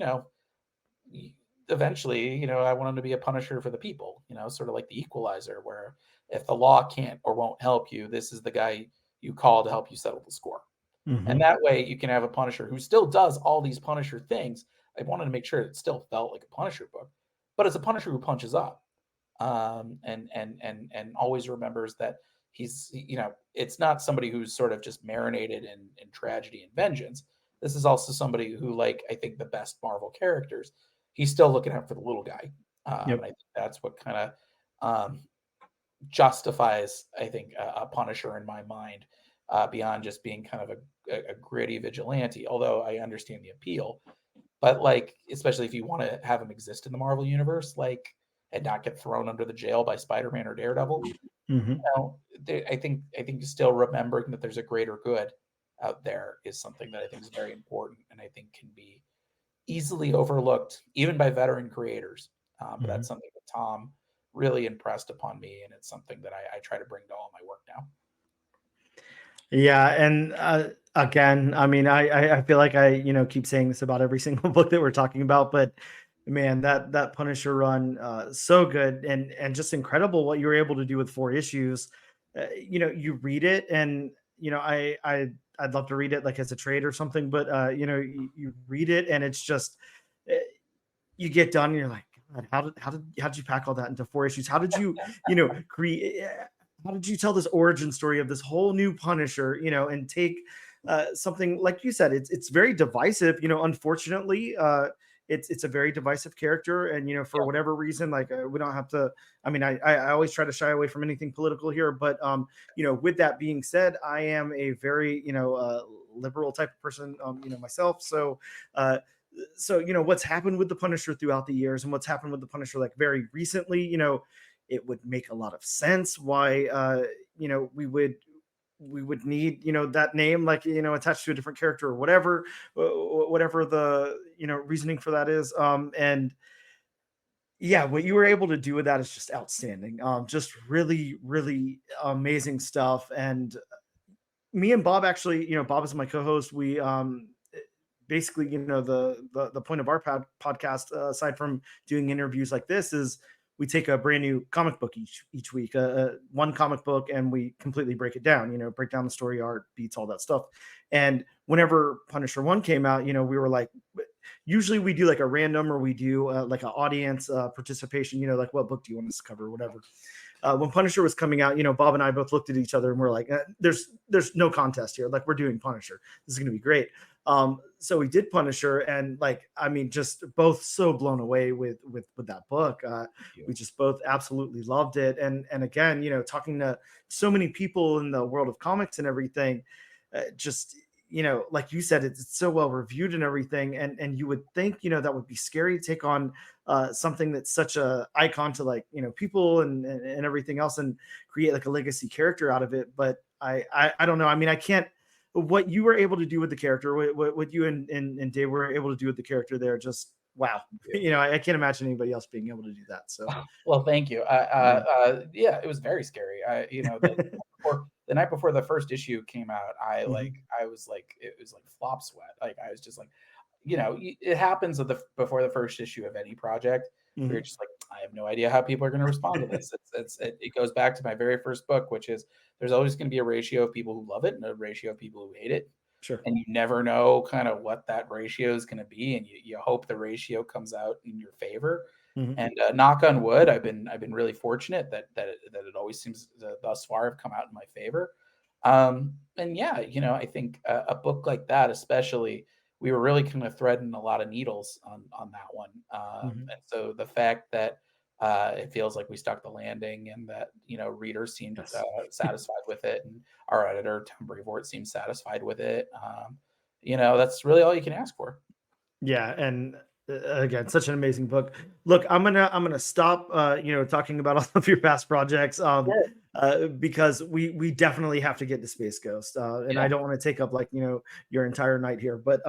eventually, I want him to be a Punisher for the people, sort of like the Equalizer, where if the law can't or won't help you, this is the guy you call to help you settle the score. And Mhm. that way you can have a Punisher who still does all these Punisher things. I wanted to make sure it still felt like a Punisher book, but it's a Punisher who punches up, and always remembers that it's not somebody who's sort of just marinated in tragedy and vengeance. This is also somebody who, like, I think the best Marvel characters, he's still looking out for the little guy, and Yep. I think that's what kind of um, justifies, I think, a Punisher in my mind, beyond just being kind of a gritty vigilante. Although I understand the appeal, but like, especially if you want to have him exist in the Marvel universe, like, and not get thrown under the jail by Spider-Man or Daredevil, Mhm. I think still remembering that there's a greater good out there is something that I think is very important, and I think can be easily overlooked even by veteran creators. But that's Mhm. something that Tom really impressed upon me, and it's something that I try to bring to all my work now. Yeah, and again, I mean, I feel like I keep saying this about every single book that we're talking about, but man, that Punisher run, so good and just incredible what you were able to do with 4 issues. You read it, and I'd love to read it like as a trade or something, but you read it, and it's just uh, you get done, and you're like, God, how did you pack all that into 4 issues? How did you create? How did you tell this origin story of this whole new Punisher? And take something like you said, it's very divisive. Unfortunately, it's a very divisive character, and for Yeah. whatever reason, like we don't have to. I mean, I always try to shy away from anything political here, but with that being said, I am a very liberal type of person, myself. So what's happened with the Punisher throughout the years, and what's happened with the Punisher like very recently, it would make a lot of sense why we would need that name, like attached to a different character or whatever, whatever the reasoning for that is. And yeah, what you were able to do with that is just outstanding. Just really, really amazing stuff. And me and Bob, actually, Bob is my co-host. We basically, the point of our podcast, aside from doing interviews like this, is we take a brand new comic book each week, one comic book, and we completely break it down. Break down the story, art, beats, all that stuff. And whenever Punisher 1 came out, we were like, usually we do like a random, or we do like an audience participation. Like, what book do you want us to cover, whatever. When Punisher was coming out, Bob and I both looked at each other and we're like, there's no contest here. Like, we're doing Punisher. This is going to be great. So we did Punisher, and just both so blown away with that book. We just both absolutely loved it. And again, talking to so many people in the world of comics and everything, just, like you said, it's so well reviewed and everything. And you would think, that would be scary to take on something that's such a icon to people and everything else, and create like a legacy character out of it. But I don't know. I can't, what you were able to do with the character, what you and Dave were able to do with the character there, just wow. I can't imagine anybody else being able to do that. So, well, thank you. Yeah, it was very scary. The night before the first issue came out, I was like, it was like flop sweat. Like, I was just like, it happens before the first issue of any project. Mm-hmm. You're just like, I have no idea how people are going to respond to this. It goes back to my very first book, which is there's always going to be a ratio of people who love it and a ratio of people who hate it. Sure. And you never know kind of what that ratio is going to be, and you hope the ratio comes out in your favor. Mm-hmm. And knock on wood, I've been really fortunate that it always seems thus far have come out in my favor. And yeah, I think a book like that, especially, we were really kind of threading a lot of needles on that one. And so the fact that it feels like we stuck the landing, and that readers seemed satisfied with it, and our editor Tom Brevoort seemed satisfied with it. That's really all you can ask for. Yeah, and again, such an amazing book. Look, I'm gonna stop talking about all of your past projects because we definitely have to get to Space Ghost, and I don't want to take up your entire night here, but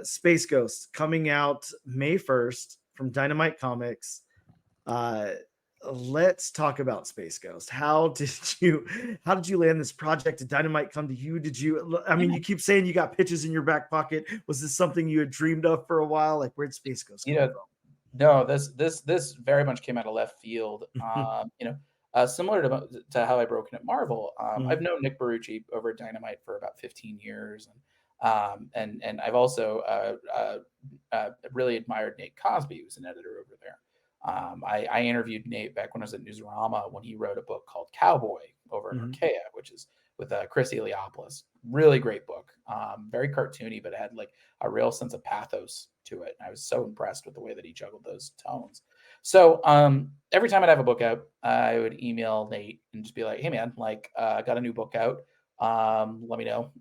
Space Ghost coming out May 1st from Dynamite Comics. Let's talk about Space Ghost. How did you land this project? Did Dynamite come to you? You keep saying you got pitches in your back pocket. Was this something you had dreamed of for a while? Like, where'd Space Ghost come from? No, this very much came out of left field. Similar to how I broke in at Marvel. I've known Nick Barucci over at Dynamite for about 15 years. And I've also really admired Nate Cosby, who's an editor over there. I interviewed Nate back when I was at Newsarama, when he wrote a book called Cowboy over in Archaea, which is with Chris Eliopoulos. Really great book. Very cartoony, but it had like a real sense of pathos to it. And I was so impressed with the way that he juggled those tones. So every time I'd have a book out, I would email Nate and just be like, hey man, I got a new book out. Let me know,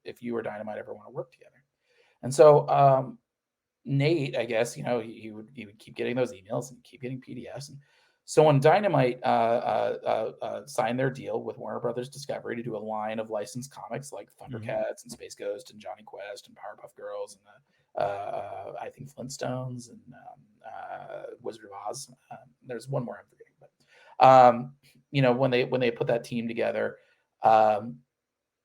if you or Dynamite ever want to work together. And so Nate, I guess, he would keep getting those emails and keep getting PDFs. And so when Dynamite signed their deal with Warner Brothers Discovery to do a line of licensed comics like Thundercats and Space Ghost and Johnny Quest and Powerpuff Girls and I think Flintstones and Wizard of Oz. There's one more I'm forgetting, but when they put that team together,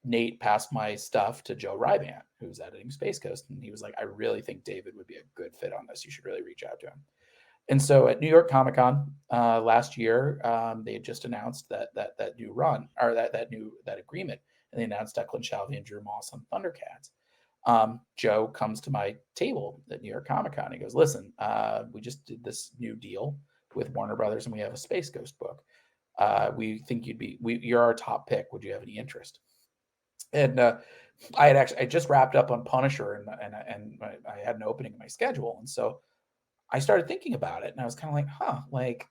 Nate passed my stuff to Joe Ryban, who's editing Space Ghost, and he was like, I really think David would be a good fit on this. You should really reach out to him. And so at New York Comic Con last year, they had just announced that new run, or that agreement, and they announced Declan Shalvey and Drew Moss on Thundercats. Joe comes to my table at New York Comic Con. He goes, listen, we just did this new deal with Warner Brothers, and we have a Space Ghost book. We think you're our top pick. Would you have any interest? And I just wrapped up on Punisher, and I had an opening in my schedule, and so I started thinking about it, and I was kind of like,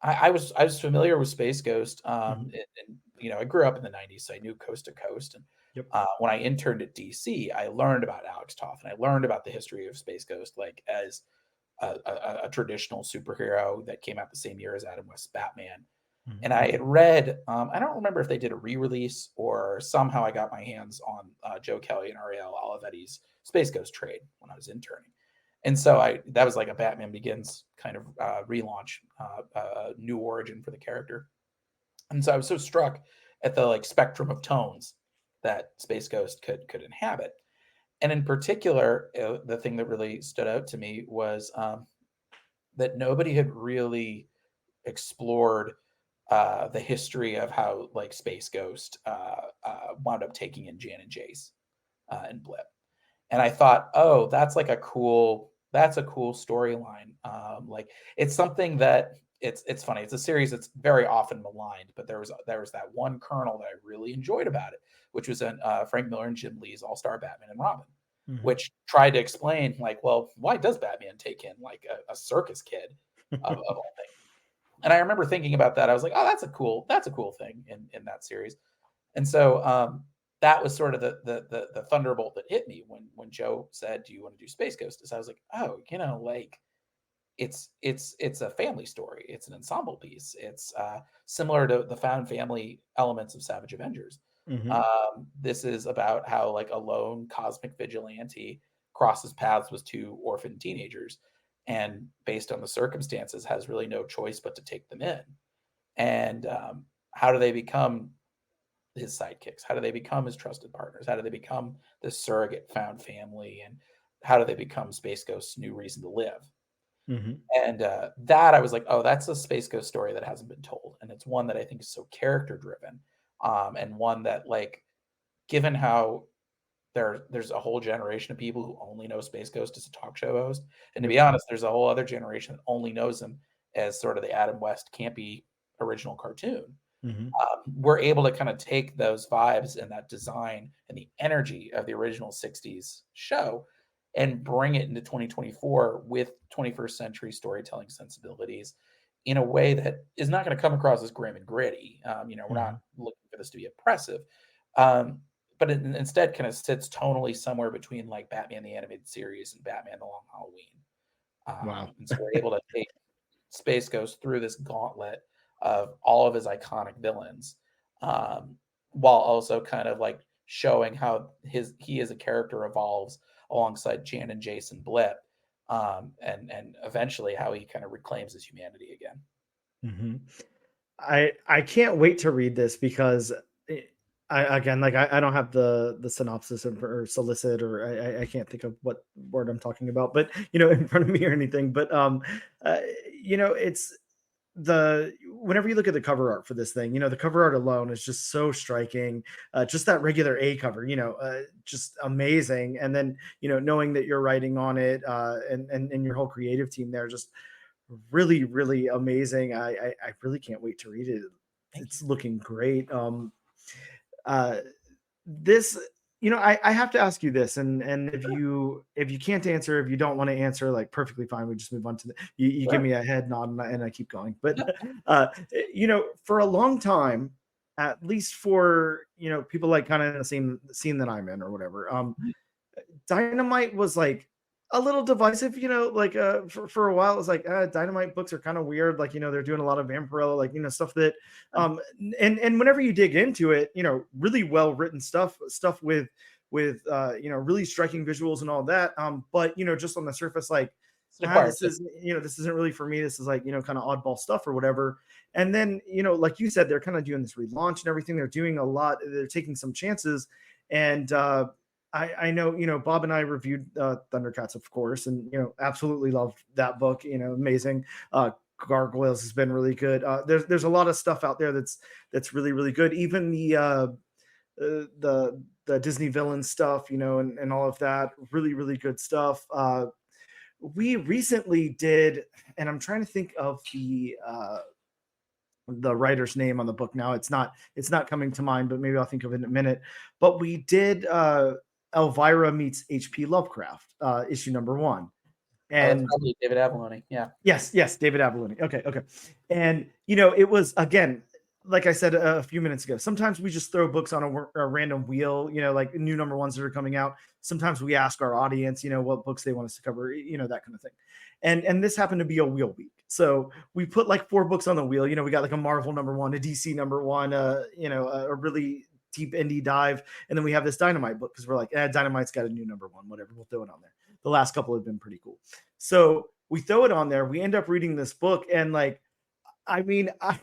I was familiar with Space Ghost, and I grew up in the '90s, so I knew Coast to Coast, and when I interned at DC, I learned about Alex Toth, and I learned about the history of Space Ghost, like as a traditional superhero that came out the same year as Adam West's Batman. And I had read, I don't remember if they did a re-release or somehow I got my hands on Joe Kelly and Ariel Olivetti's Space Ghost trade when I was interning. And so that was like a Batman Begins kind of relaunch, new origin for the character. And so I was so struck at the spectrum of tones that Space Ghost could inhabit. And in particular, the thing that really stood out to me was that nobody had really explored the history of how like Space Ghost wound up taking in Jan and Jace and Blip. And I thought, oh, that's a cool storyline. Like it's something that it's funny. It's a series that's very often maligned, but there was that one kernel that I really enjoyed about it, which was in Frank Miller and Jim Lee's All Star Batman and Robin, which tried to explain like, well, why does Batman take in like a circus kid of all things? And I remember thinking about that. I was like, oh, that's a cool thing in that series. And so that was sort of the thunderbolt that hit me when Joe said, "Do you want to do Space Ghost?" So I was like, "Oh, like it's a family story. It's an ensemble piece. It's similar to the found family elements of Savage Avengers. This is about how like a lone cosmic vigilante crosses paths with two orphan teenagers, and based on the circumstances, has really no choice but to take them in. And how do they become his sidekicks? How do they become his trusted partners? How do they become this surrogate found family? And how do they become Space Ghost's new reason to live? And that I was like, oh, that's a Space Ghost story that hasn't been told. And it's one that I think is so character driven. And one that like, given how there's a whole generation of people who only know Space Ghost as a talk show host. And to be honest, there's a whole other generation that only knows him as sort of the Adam West campy original cartoon. We're able to kind of take those vibes and that design and the energy of the original 60s show and bring it into 2024 with 21st century storytelling sensibilities in a way that is not going to come across as grim and gritty. We're not looking for this to be oppressive, but it instead kind of sits tonally somewhere between like Batman the Animated Series and Batman the Long Halloween. Wow. And so we're able to take Space Ghost through this gauntlet of all of his iconic villains, while also kind of like showing how he as a character evolves alongside Jan and Jason Blip, and eventually how he kind of reclaims his humanity again. I can't wait to read this because I don't have the synopsis or solicit, or I can't think of what word I'm talking about, but in front of me or anything. But it's whenever you look at the cover art for this thing, the cover art alone is just so striking. Just that regular A cover, just amazing. And then knowing that you're writing on it, and your whole creative team there, just really, really amazing. I really can't wait to read it. It's looking great. This, I have to ask you this, and if you can't answer, if you don't want to answer, like perfectly fine. We just move on to you give me a head nod and I keep going. But for a long time, at least for people like kind of in the same scene that I'm in or whatever, Dynamite was like a little divisive, like for a while it was like Dynamite books are kind of weird, like they're doing a lot of Vampirella, like stuff that and whenever you dig into it, really well written stuff with really striking visuals and all that, but just on the surface, like this isn't really for me, this is like kind of oddball stuff or whatever. And then like you said, they're kind of doing this relaunch and everything, they're doing a lot, they're taking some chances. And I know, Bob and I reviewed Thundercats, of course, and, absolutely loved that book, amazing. Gargoyles has been really good. There's a lot of stuff out there that's really, really good. Even the Disney villain stuff, and all of that, really, really good stuff. We recently did, and I'm trying to think of the writer's name on the book now. It's not coming to mind, but maybe I'll think of it in a minute. But we did Elvira meets H.P. Lovecraft, issue number 1. And that's probably David Avalone. Yeah. Yes, David Avalone. Okay. And it was, again, like I said a few minutes ago, sometimes we just throw books on a random wheel, like new number 1s that are coming out. Sometimes we ask our audience, what books they want us to cover, that kind of thing. And this happened to be a wheel week. So we put like 4 books on the wheel. We got like a Marvel number 1, a DC number 1, a really deep indie dive. And then we have this Dynamite book because we're like, Dynamite's got a new number 1, whatever, we'll throw it on there. The last couple have been pretty cool. So we throw it on there. We end up reading this book. And like, I mean, I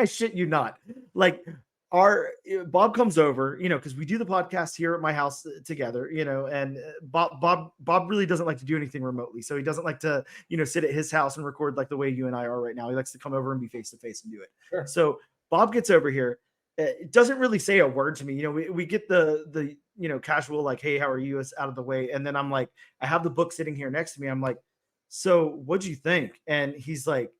shit you not. Like, Bob comes over, because we do the podcast here at my house together, and Bob really doesn't like to do anything remotely. So he doesn't like to, sit at his house and record like the way you and I are right now. He likes to come over and be face to face and do it. Sure. So Bob gets over here. It doesn't really say a word to me. We get the casual, like, hey, how are you? It's out of the way. And then I'm like, I have the book sitting here next to me. I'm like, so what'd you think? And he's like,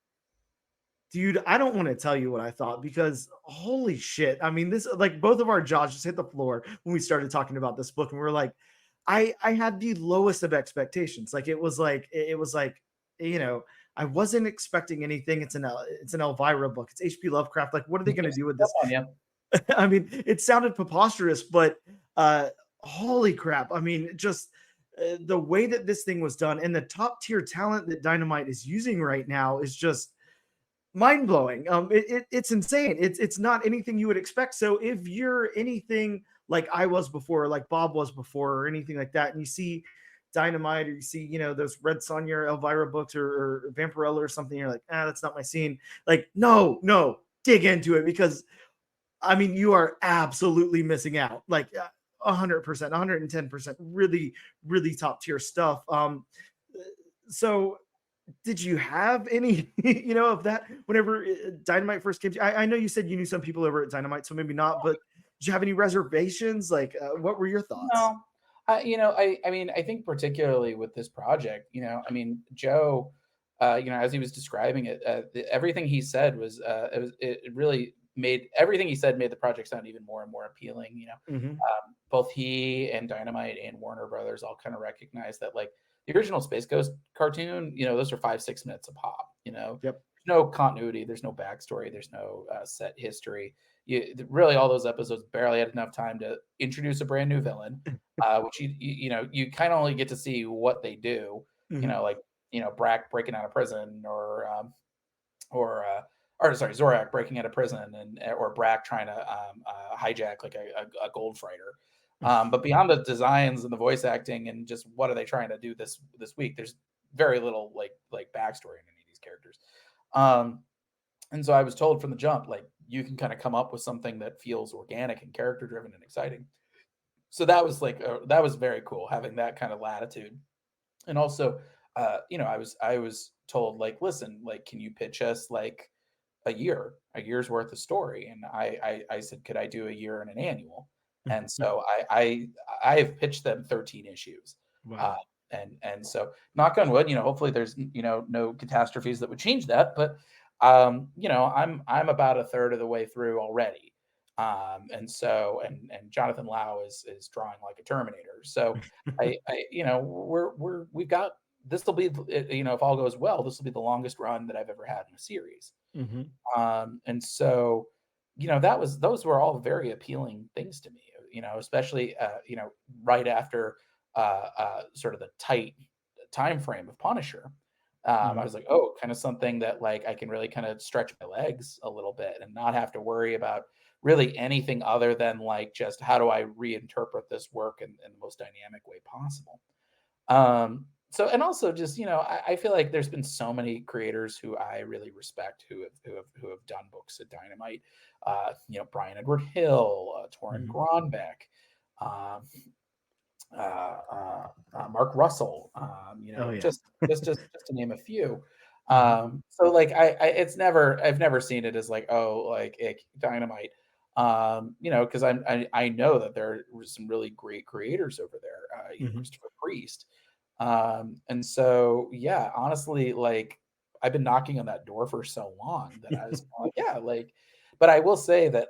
dude, I don't want to tell you what I thought, because holy shit. I mean, this, like, both of our jaws just hit the floor when we started talking about this book. And we were like, I had the lowest of expectations. Like, it was like, I wasn't expecting anything. It's an Elvira book. It's HP Lovecraft. Like, what are they going to do with this? I mean, it sounded preposterous, but holy crap. I mean, just the way that this thing was done and the top tier talent that Dynamite is using right now is just mind blowing. It's insane. It's not anything you would expect. So if you're anything like I was before, like Bob was before, or anything like that, and you see Dynamite, or you see, those Red Sonja Elvira books, or Vampirella or something, you're like, that's not my scene. Like, no, dig into it, because I mean, you are absolutely missing out. Like 100%, 110%, really, really top tier stuff. So did you have any, of that whenever Dynamite first came to you? I know you said you knew some people over at Dynamite, so maybe not, but did you have any reservations? Like, what were your thoughts? No, I mean, I think particularly with this project, I mean, Joe, as he was describing it, everything he said was, it really made everything he said made the project sound even more and more appealing. Both he and Dynamite and Warner Brothers all kind of recognized that, like, the original Space Ghost cartoon, those are 5-6 minutes a pop. Yep. There's no continuity, there's no backstory, there's no set history. Really, all those episodes barely had enough time to introduce a brand new villain, which you kind of only get to see what they do. Like Brack breaking out of prison, or sorry, Zorak breaking out of prison, or Brack trying to hijack like a gold freighter. But beyond the designs and the voice acting and just what are they trying to do this week, there's very little like backstory in any of these characters. And so I was told from the jump, like, you can kind of come up with something that feels organic and character driven and exciting. So that was that was very cool, having that kind of latitude. And also, I was told, like, listen, like, can you pitch us like a year's worth of story? And I said, could I do a year and an annual? And so I've pitched them 13 issues. Wow. And so, knock on wood, hopefully there's no catastrophes that would change that. But I'm about a third of the way through already. And so and Jonathan Lau is drawing like a Terminator. So we've got, this will be, if all goes well, this will be the longest run that I've ever had in a series. And so, those were all very appealing things to me, especially, right after sort of the tight time frame of Punisher. I was like, oh, kind of something that, like, I can really kind of stretch my legs a little bit and not have to worry about really anything other than, like, just how do I reinterpret this work in the most dynamic way possible. So, and also just, I feel like there's been so many creators who I really respect who have done books at Dynamite. Brian Edward Hill, Torrin Gronbeck, Mark Russell, just to name a few. So, like, I've never seen it as like, oh, like, Dynamite, because I know that there were some really great creators over there, Christopher Priest. And so, yeah, honestly, like, I've been knocking on that door for so long that I was like, yeah, like, but I will say that,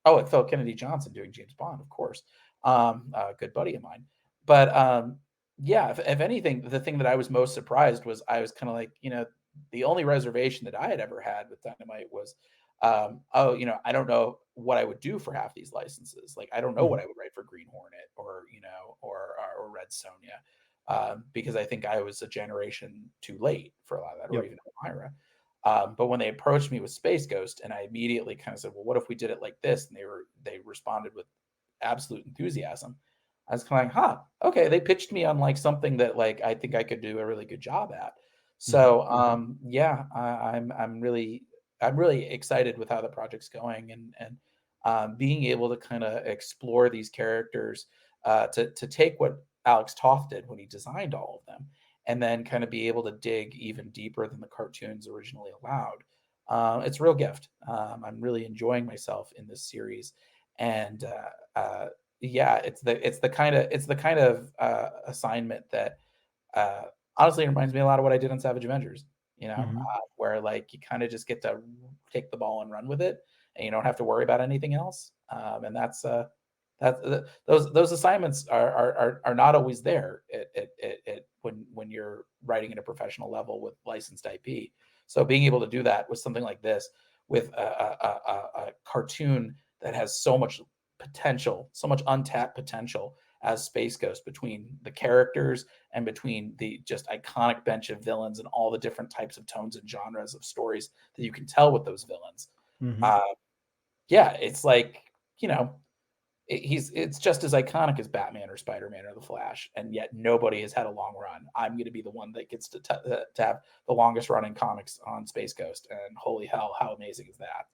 and Phil Kennedy Johnson doing James Bond, of course, a good buddy of mine. But yeah, if anything, the thing that I was most surprised was, I was kind of like, the only reservation that I had ever had with Dynamite was, I don't know what I would do for half these licenses. Like, I don't know what I would write for Green Hornet, or or Red Sonja, because I think I was a generation too late for a lot of that, or even Elvira. But when they approached me with Space Ghost, and I immediately kind of said, well, what if we did it like this? And they responded with absolute enthusiasm. I was kind of like, okay. They pitched me on, like, something that, like, I think I could do a really good job at. So, yeah, I'm really excited with how the project's going. And being able to kind of explore these characters, to take what Alex Toth did when he designed all of them, and then kind of be able to dig even deeper than the cartoons originally allowed. It's a real gift. I'm really enjoying myself in this series, and yeah, it's the kind of assignment that honestly reminds me a lot of what I did on Savage Avengers. Mhm. Where like you kind of just get to take the ball and run with it, and you don't have to worry about anything else. And those assignments are not always there when you're writing at a professional level with licensed IP. So being able to do that with something like this, with a cartoon that has so much potential, so much untapped potential as Space Ghost, between the characters and between the just iconic bench of villains and all the different types of tones and genres of stories that you can tell with those villains. Mhm. Uh, yeah, it's like, you know, it's just as iconic as Batman or Spider-Man or the Flash, and yet nobody has had a long run. I'm going to be the one that gets to have the longest running comics on Space Ghost, and holy hell, how amazing is that?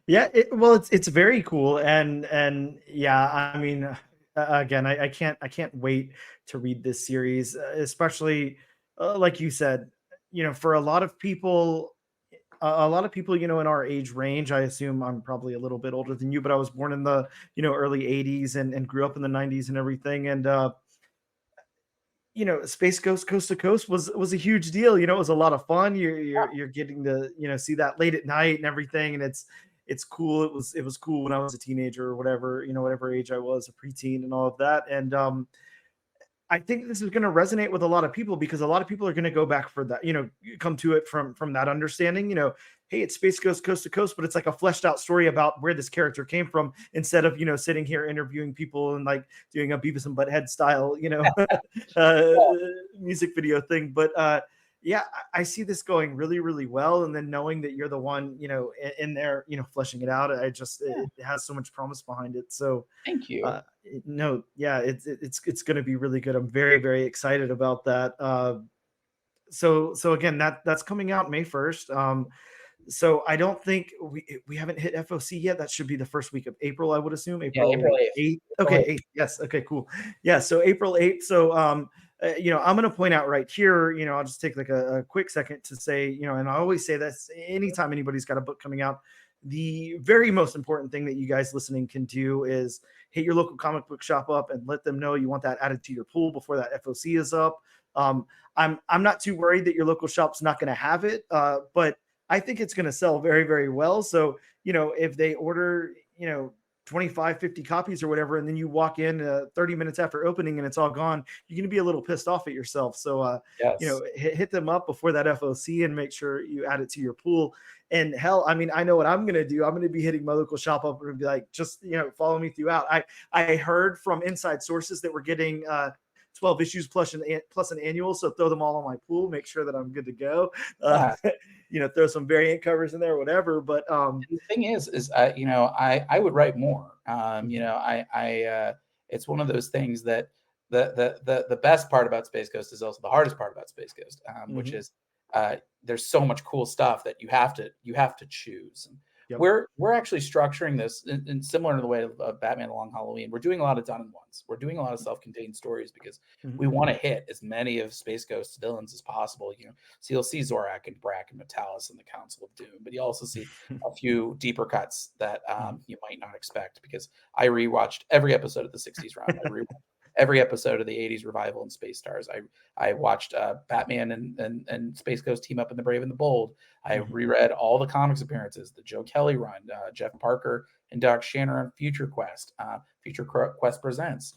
Yeah, well, it's very cool, and yeah, I mean, again, I can't wait to read this series, especially like you said, for a lot of people, in our age range. I assume I'm probably a little bit older than you, but I was born in the early '80s and grew up in the '90s and everything, and Space Ghost Coast to Coast was a huge deal. It was a lot of fun. You're getting to see that late at night and everything, and it's cool. It was cool when I was a teenager or whatever, whatever age I was, a preteen and all of that. And I think this is going to resonate with a lot of people because a lot of people are going to go back for that, come to it from that understanding, hey, it's Space Ghost Coast to Coast, but it's like a fleshed out story about where this character came from instead of, sitting here interviewing people and like doing a Beavis and Butthead style, uh, music video thing. But yeah, I see this going really, really well. And then knowing that you're the one, in there, fleshing it out, Yeah, it has so much promise behind it. So, thank you. no, yeah, it's going to be really good. I'm very, very excited about that. So again, that's coming out May 1st. So I don't think we haven't hit FOC yet. That should be the first week of April, I would assume. Yeah, April April 8th. 8th. April Okay, 8th. 8th. Yes. Okay, cool. Yeah, so April 8th. So I'm gonna point out right here, I'll just take like a quick second to say, and I always say this anytime anybody's got a book coming out, the very most important thing that you guys listening can do is hit your local comic book shop up and let them know you want that added to your pool before that FOC is up. Um, I'm not too worried that your local shop's not going to have it, but I think it's going to sell very, very well. So, if they order, 25, 50 copies or whatever, and then you walk in 30 minutes after opening and it's all gone, you're going to be a little pissed off at yourself. So, Yes. hit them up before that FOC and make sure you add it to your pool. And hell, I mean, I know what I'm going to do. I'm going to be hitting my local shop up and be like, just, follow me throughout. I heard from inside sources that we're getting 12 issues plus an annual. So throw them all on my pool, make sure that I'm good to go. Yeah. Throw some variant covers in there, whatever. But The thing is I would write more. mhm, It's one of those things that the best part about Space Ghost is also the hardest part about Space Ghost, which mhm, is there's so much cool stuff that you have to choose. And yep. we're actually structuring this in similar to the way of Batman: The Long Halloween. We're doing a lot of done in ones. We're doing a lot of self-contained stories because Mhm, we want to hit as many of Space Ghost's villains as possible. So you'll see Zorak and Brack and Metalis and the Council of Doom, but you also see a few deeper cuts that mhm, you might not expect, because I rewatched every episode of the 60s round. I rewatched every episode of the 80s revival and Space Stars. I watched Batman and Space Ghost team up in The Brave and the Bold. I mhm, reread all the comics appearances, the Joe Kelly run, Jeff Parker and Doc Shanner on Future Quest, Future Quest Presents,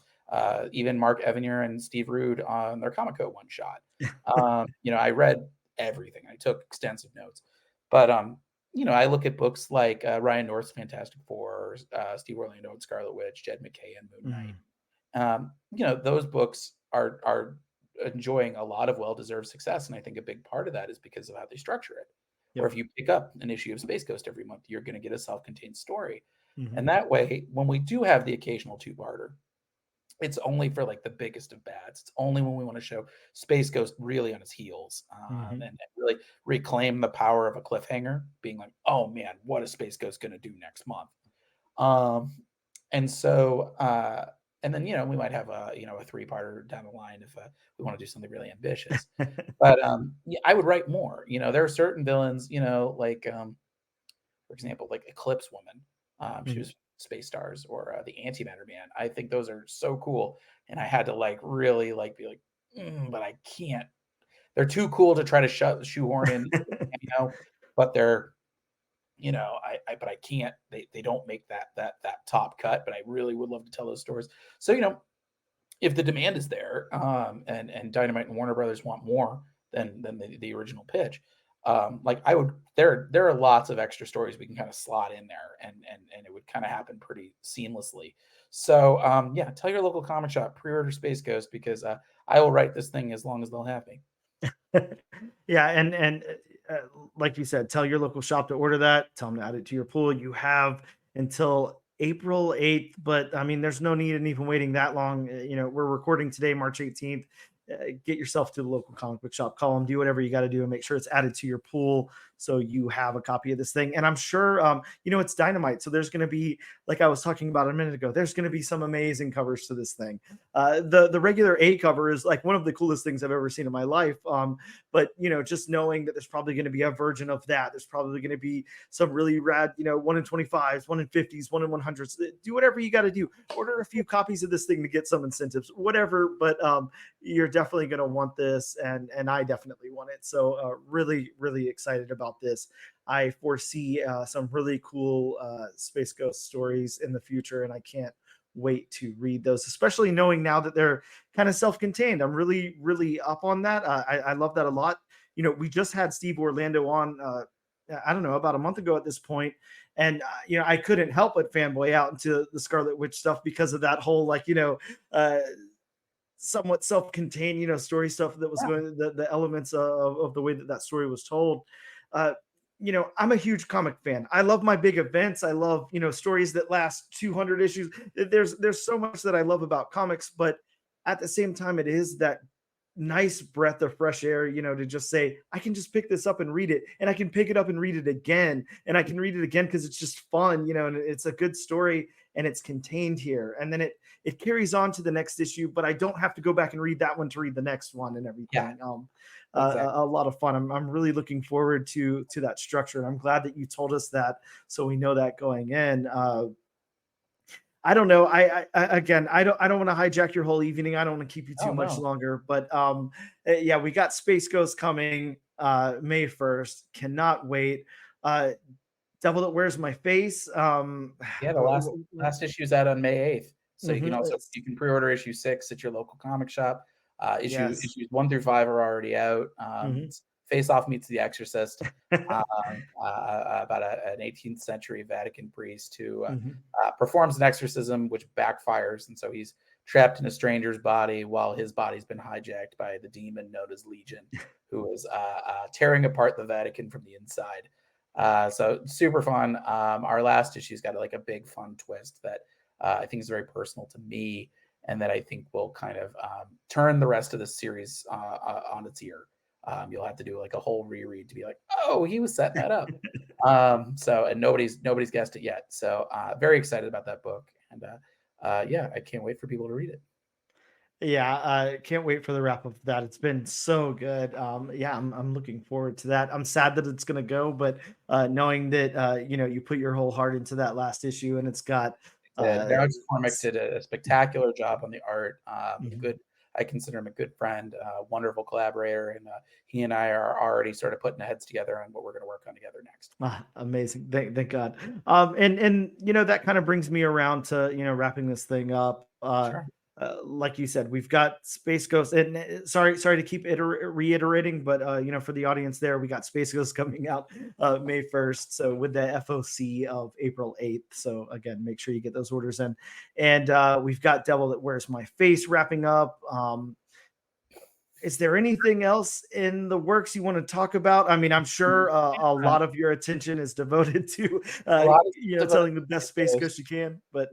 even Mark Evanier and Steve Rude on their Comico one shot. I read everything. I took extensive notes, but I look at books like Ryan North's Fantastic Four, Steve Orlando and Scarlet Witch, Jed McKay and Moon Knight. mhm, Those books are enjoying a lot of well-deserved success, and I think a big part of that is because of how they structure it. Where yep. if you pick up an issue of Space Ghost every month, you're going to get a self-contained story, Mhm, and that way, when we do have the occasional two-parter, it's only for like the biggest of bads. It's only when we want to show Space Ghost really on his heels, mhm, and really reclaim the power of a cliffhanger, being like, oh man, what is Space Ghost going to do next month? And so, and then, we might have a 3-parter down the line if we want to do something really ambitious. But yeah, I would write more. There are certain villains, like for example, like Eclipse Woman. She was Space Stars, or the Antimatter Man. I think those are so cool, and I had to really be like, but I can't. They're too cool to try to shoehorn in, but they're, but I can't. They don't make that top cut. But I really would love to tell those stories. So if the demand is there, and Dynamite and Warner Brothers want more than the original pitch, like there are lots of extra stories we can kind of slot in there, and it would kind of happen pretty seamlessly. So yeah, tell your local comic shop, pre-order Space Ghost, because I will write this thing as long as they'll have me. Yeah, and like you said, tell your local shop to order that. Tell them to add it to your pool. You have until April 8th, but I mean, there's no need in even waiting that long. We're recording today, March 18th. Get yourself to the local comic book shop, call them, do whatever you got to do, and make sure it's added to your pool so you have a copy of this thing. And I'm sure, it's Dynamite, so there's going to be, like I was talking about a minute ago, there's going to be some amazing covers to this thing. The regular A cover is like one of the coolest things I've ever seen in my life. But just knowing that there's probably going to be a version of that, there's probably going to be some really rad, 1 in 25s, 1 in 50s, 1 in 100s. Do whatever you got to do. Order a few copies of this thing to get some incentives, whatever. But you're definitely going to want this, and I definitely want it. So really, really excited about this. I foresee some really cool Space Ghost stories in the future, and I can't wait to read those, especially knowing now that they're kind of self-contained. I'm really, really up on that. I love that a lot. We just had Steve Orlando on, I don't know, about a month ago at this point, and I couldn't help but fanboy out into the Scarlet Witch stuff because of that whole somewhat self-contained, story stuff that was going, the elements of the way that story was told. I'm a huge comic fan. I love my big events. I love, stories that last 200 issues. There's so much that I love about comics, but at the same time, it is that nice breath of fresh air, to just say, I can just pick this up and read it, and I can pick it up and read it again, and I can read it again because it's just fun, and it's a good story, and it's contained here, and then it carries on to the next issue, but I don't have to go back and read that one to read the next one and everything. Yeah. Exactly. A lot of fun. I'm really looking forward to that structure, and I'm glad that you told us that, so we know that going in. I don't know. I again, I don't want to hijack your whole evening. I don't want to keep you too much longer, but yeah, we got Space Ghost coming May 1st. Cannot wait. Devil That Wears My Face. Yeah, the last issue is out on May 8th. So you can pre-order issue 6 at your local comic shop. Issues 1 through 5 are already out. Face Off meets The Exorcist, about an 18th century Vatican priest who performs an exorcism which backfires, and so he's trapped in a stranger's body while his body's been hijacked by the demon known as Legion, who is tearing apart the Vatican from the inside. So super fun. Our last issue's got a big fun twist that I think is very personal to me, and that I think will kind of turn the rest of the series on its ear. You'll have to do a whole reread to be like, oh, he was setting that up. And nobody's guessed it yet. So very excited about that book, and yeah, I can't wait for people to read it. Yeah, I can't wait for the wrap up of that. It's been so good. Yeah, I'm looking forward to that. I'm sad that it's gonna go, but knowing that you put your whole heart into that last issue, and it's got Alex Cormack did a spectacular job on the art. I consider him a good friend, wonderful collaborator, and he and I are already sort of putting our heads together on what we're going to work on together next. Amazing. Thank God. And that kind of brings me around to, wrapping this thing up. Sure. Like you said, we've got Space Ghost, and sorry to keep reiterating, but for the audience there, we got Space Ghost coming out May 1st, so with the FOC of April 8th. So again, make sure you get those orders in. And we've got Devil That Wears My Face wrapping up. Is there anything else in the works you want to talk about? I mean, I'm sure a lot of your attention is devoted to telling the best Space Ghost you can. But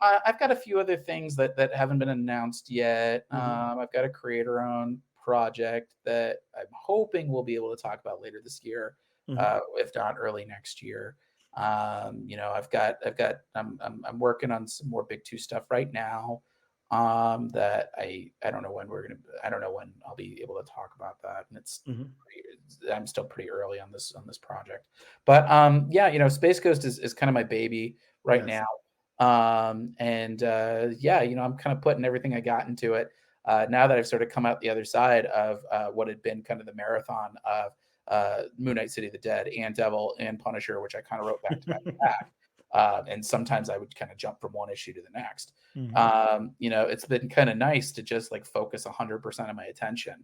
I've got a few other things that haven't been announced yet. I've got a creator-owned project that I'm hoping we'll be able to talk about later this year, if not early next year. I'm working on some more big two stuff right now. That I don't know when I don't know when I'll be able to talk about that. And I'm still pretty early on this project, but yeah, Space Ghost is kind of my baby right Yes. now. Yeah, I'm kind of putting everything I got into it. Now that I've sort of come out the other side of what had been kind of the marathon of Moon Knight City of the Dead and Devil and Punisher, which I kind of wrote back to back to back. And sometimes I would kind of jump from one issue to the next. It's been kind of nice to just like focus 100% of my attention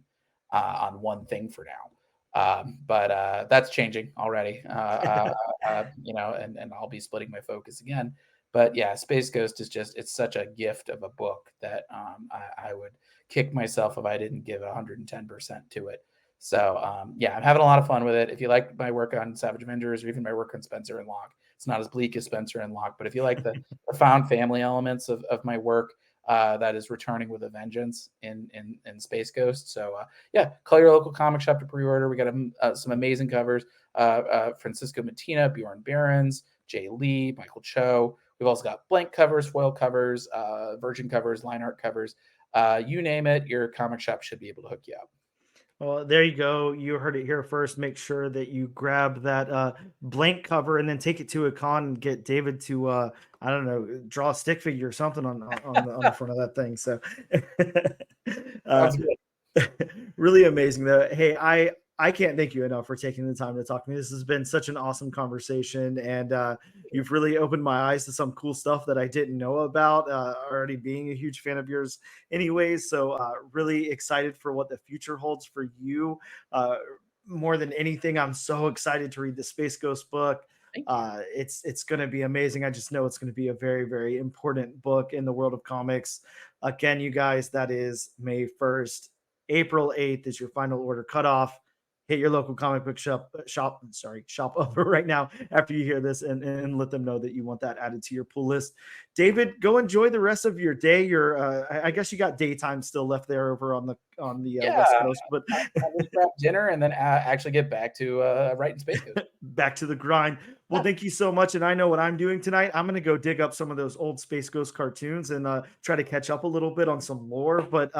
on one thing for now. But that's changing already, and I'll be splitting my focus again. But yeah, Space Ghost is it's such a gift of a book that I would kick myself if I didn't give 110% to it. So yeah, I'm having a lot of fun with it. If you like my work on Savage Avengers or even my work on Spencer and Locke, it's not as bleak as Spencer and Locke, but if you like the found family elements of my work, that is returning with a vengeance in Space Ghost. So yeah, call your local comic shop to pre-order. We got some amazing covers. Francisco Mattina, Bjorn Behrens, Jay Lee, Michael Cho. We've also got blank covers, foil covers, virgin covers, line art covers. You name it, your comic shop should be able to hook you up. Well, there you go. You heard it here first. Make sure that you grab that blank cover and then take it to a con and get David to I don't know, draw a stick figure or something on the front of that thing. So Sounds good. really amazing though. Hey, I can't thank you enough for taking the time to talk to me. This has been such an awesome conversation, and you've really opened my eyes to some cool stuff that I didn't know about. Already being a huge fan of yours, anyways. So really excited for what the future holds for you. More than anything, I'm so excited to read the Space Ghost book. It's going to be amazing. I just know it's going to be a very, very important book in the world of comics. Again, you guys, that is May 1st. April 8th is your final order cutoff. Hit your local comic book shop over right now after you hear this and let them know that you want that added to your pull list. David, go enjoy the rest of your day. I guess you got daytime still left there over on the West Coast, but I'll just grab dinner and then actually get back to writing Space Ghost. Back to the grind. Well, thank you so much. And I know what I'm doing tonight. I'm going to go dig up some of those old Space Ghost cartoons and try to catch up a little bit on some lore. But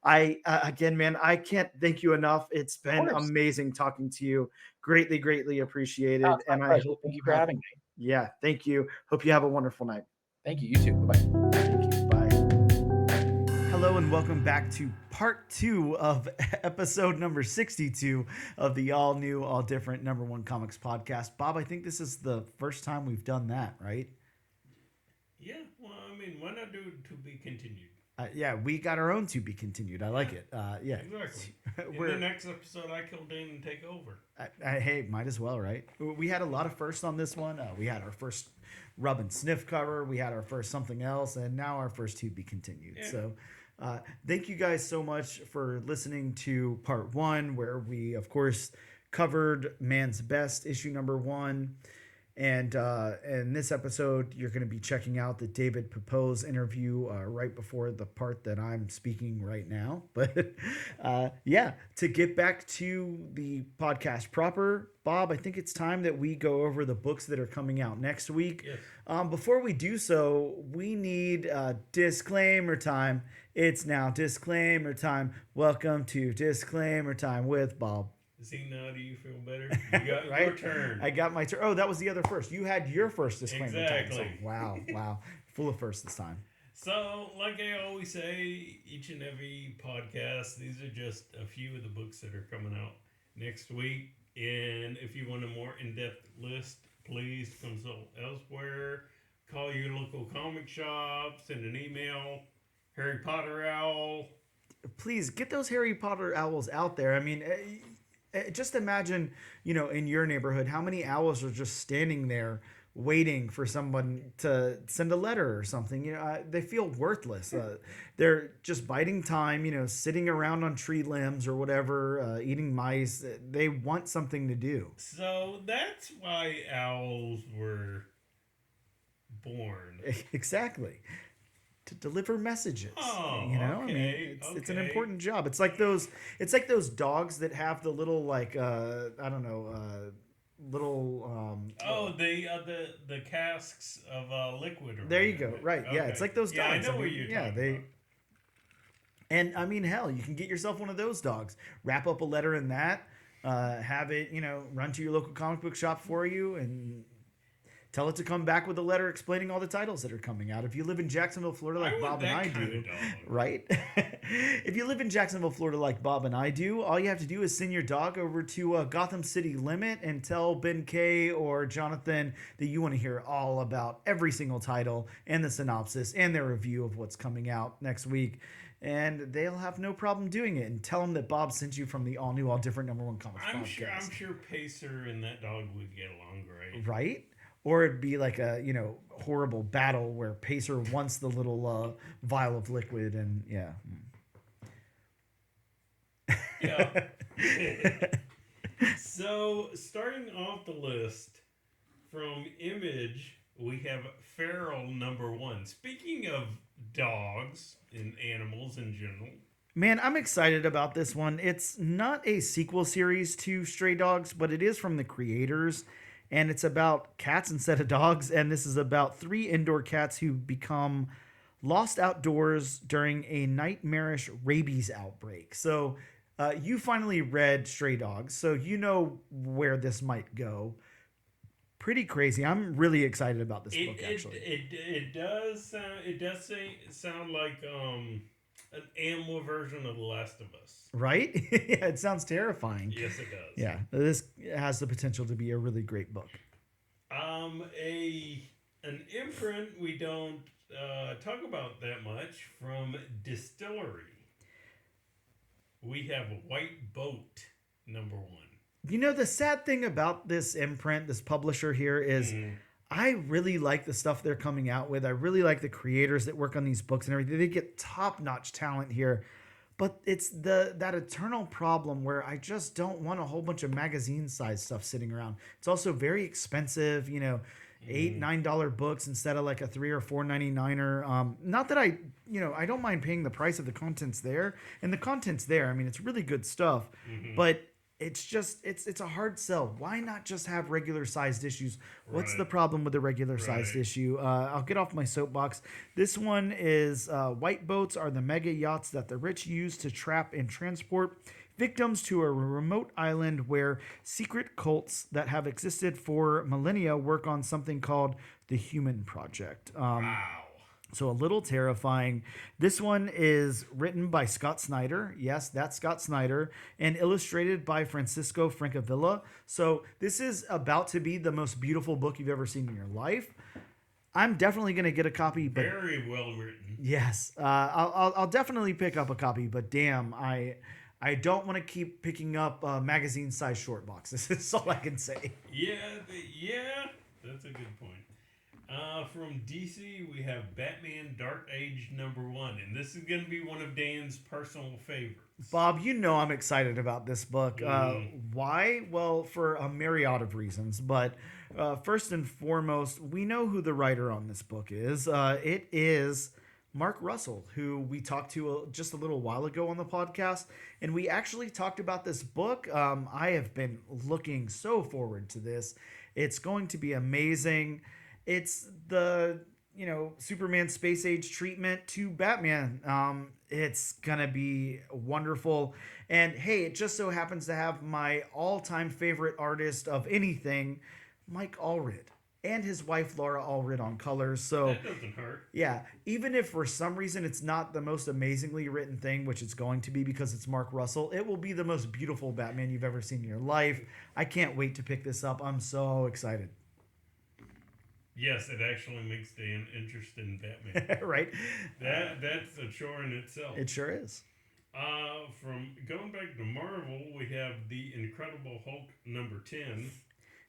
again, man, I can't thank you enough. It's been amazing talking to you. Greatly, greatly appreciated. And I hope thank you for having me. Yeah, thank you. Hope you have a wonderful night. Thank you. You too. Bye-bye. Thank you. Bye. Hello and welcome back to part 2 of episode number 62 of the all new, all different number one comics podcast. Bob, I think this is the first time we've done that, right? Yeah, well, I mean, why not do it to be continued? Yeah, we got our own to be continued. I like it. Yeah, exactly. In the next episode, I kill Dane and take over. Hey, might as well, right? We had a lot of firsts on this one. We had our first rub and sniff cover. We had our first something else, and now our first to be continued. Yeah. So. Thank you guys so much for listening to part 1, where we, of course, covered Man's Best, issue number 1. And in this episode, you're going to be checking out the David Pepose interview right before the part that I'm speaking right now. But yeah, to get back to the podcast proper, Bob, I think it's time that we go over the books that are coming out next week. Yes. Before we do so, we need disclaimer time. It's now disclaimer time. Welcome to disclaimer time with Bob. See, now do you feel better? You got right? Your turn. I got my turn. Oh, that was the other first. You had your first disclaimer. Exactly. Time, so wow. Full of firsts this time. So, like I always say, each and every podcast, these are just a few of the books that are coming out next week. And if you want a more in-depth list, please consult elsewhere. Call your local comic shop. Send an email. Harry Potter Owl. Please get those Harry Potter owls out there. I mean, just imagine, in your neighborhood, how many owls are just standing there waiting for someone to send a letter or something. They feel worthless. They're just biding time, sitting around on tree limbs or whatever, eating mice. They want something to do. So that's why owls were born. Exactly. To deliver messages. Oh, okay. I mean, it's an important job. It's like those dogs that have the little little the casks of liquid. There you go. Right. Yeah, it's like those dogs. Yeah, I know what you're talking about. And I mean, hell, you can get yourself one of those dogs. Wrap up a letter in that. Have it, run to your local comic book shop for you, and tell it to come back with a letter explaining all the titles that are coming out. If you live in Jacksonville, Florida, like Bob and I do, right? If you live in Jacksonville, Florida, like Bob and I do, all you have to do is send your dog over to Gotham City Limit and tell Ben K or Jonathan that you want to hear all about every single title and the synopsis and their review of what's coming out next week. And they'll have no problem doing it. And tell them that Bob sent you from the all-new, all-different #1 Comics podcast. I'm sure Pacer and that dog would get along great. Right? Or it'd be like a, horrible battle where Pacer wants the little vial of liquid and, yeah. Yeah. So, starting off the list from Image, we have Feral #1. Speaking of dogs and animals in general. Man, I'm excited about this one. It's not a sequel series to Stray Dogs, but it is from the creators. And it's about cats instead of dogs. And this is about 3 indoor cats who become lost outdoors during a nightmarish rabies outbreak. So you finally read Stray Dogs, so you know where this might go. Pretty crazy. I'm really excited about this book, actually. It does sound like an animal version of The Last of Us. Right? Yeah, it sounds terrifying. Yes, it does. Yeah, this has the potential to be a really great book. An imprint we don't talk about that much from Distillery. We have White Boat #1. The sad thing about this imprint, this publisher here, is I really like the stuff they're coming out with. I really like the creators that work on these books and everything. They get top-notch talent here. But it's that eternal problem where I just don't want a whole bunch of magazine-sized stuff sitting around. It's also very expensive, $8-9 books instead of like a $3 or $4.99. Not that I don't mind paying the price of the contents there. And the content's there. I mean, it's really good stuff. But it's just it's a hard sell. Why not just have regular sized issues? What's the problem with the regular sized issue? I'll get off my soapbox. This one is white boats are the mega yachts that the rich use to trap and transport victims to a remote island where secret cults that have existed for millennia work on something called the Human Project. Wow. So a little terrifying. This one is written by Scott Snyder. Yes, that's Scott Snyder. And illustrated by Francisco Francavilla. So this is about to be the most beautiful book you've ever seen in your life. I'm definitely going to get a copy. But very well written. Yes. I'll definitely pick up a copy. But damn, I don't want to keep picking up magazine-sized short boxes. That's all I can say. Yeah, that's a good point. From DC, we have Batman Dark Age #1, and this is going to be one of Dan's personal favorites. Bob, I'm excited about this book. Why? Well, for a myriad of reasons, but first and foremost, we know who the writer on this book is. It is Mark Russell, who we talked to just a little while ago on the podcast, and we actually talked about this book. I have been looking so forward to this. It's going to be amazing. It's the, Superman space age treatment to Batman. It's going to be wonderful. And hey, it just so happens to have my all-time favorite artist of anything, Mike Allred, and his wife, Laura Allred, on colors. So that doesn't hurt. Yeah. Even if for some reason it's not the most amazingly written thing, which it's going to be because it's Mark Russell, it will be the most beautiful Batman you've ever seen in your life. I can't wait to pick this up. I'm so excited. Yes, it actually makes Dan interested in Batman. Right? That's a chore in itself. It sure is. From going back to Marvel, we have The Incredible Hulk #10.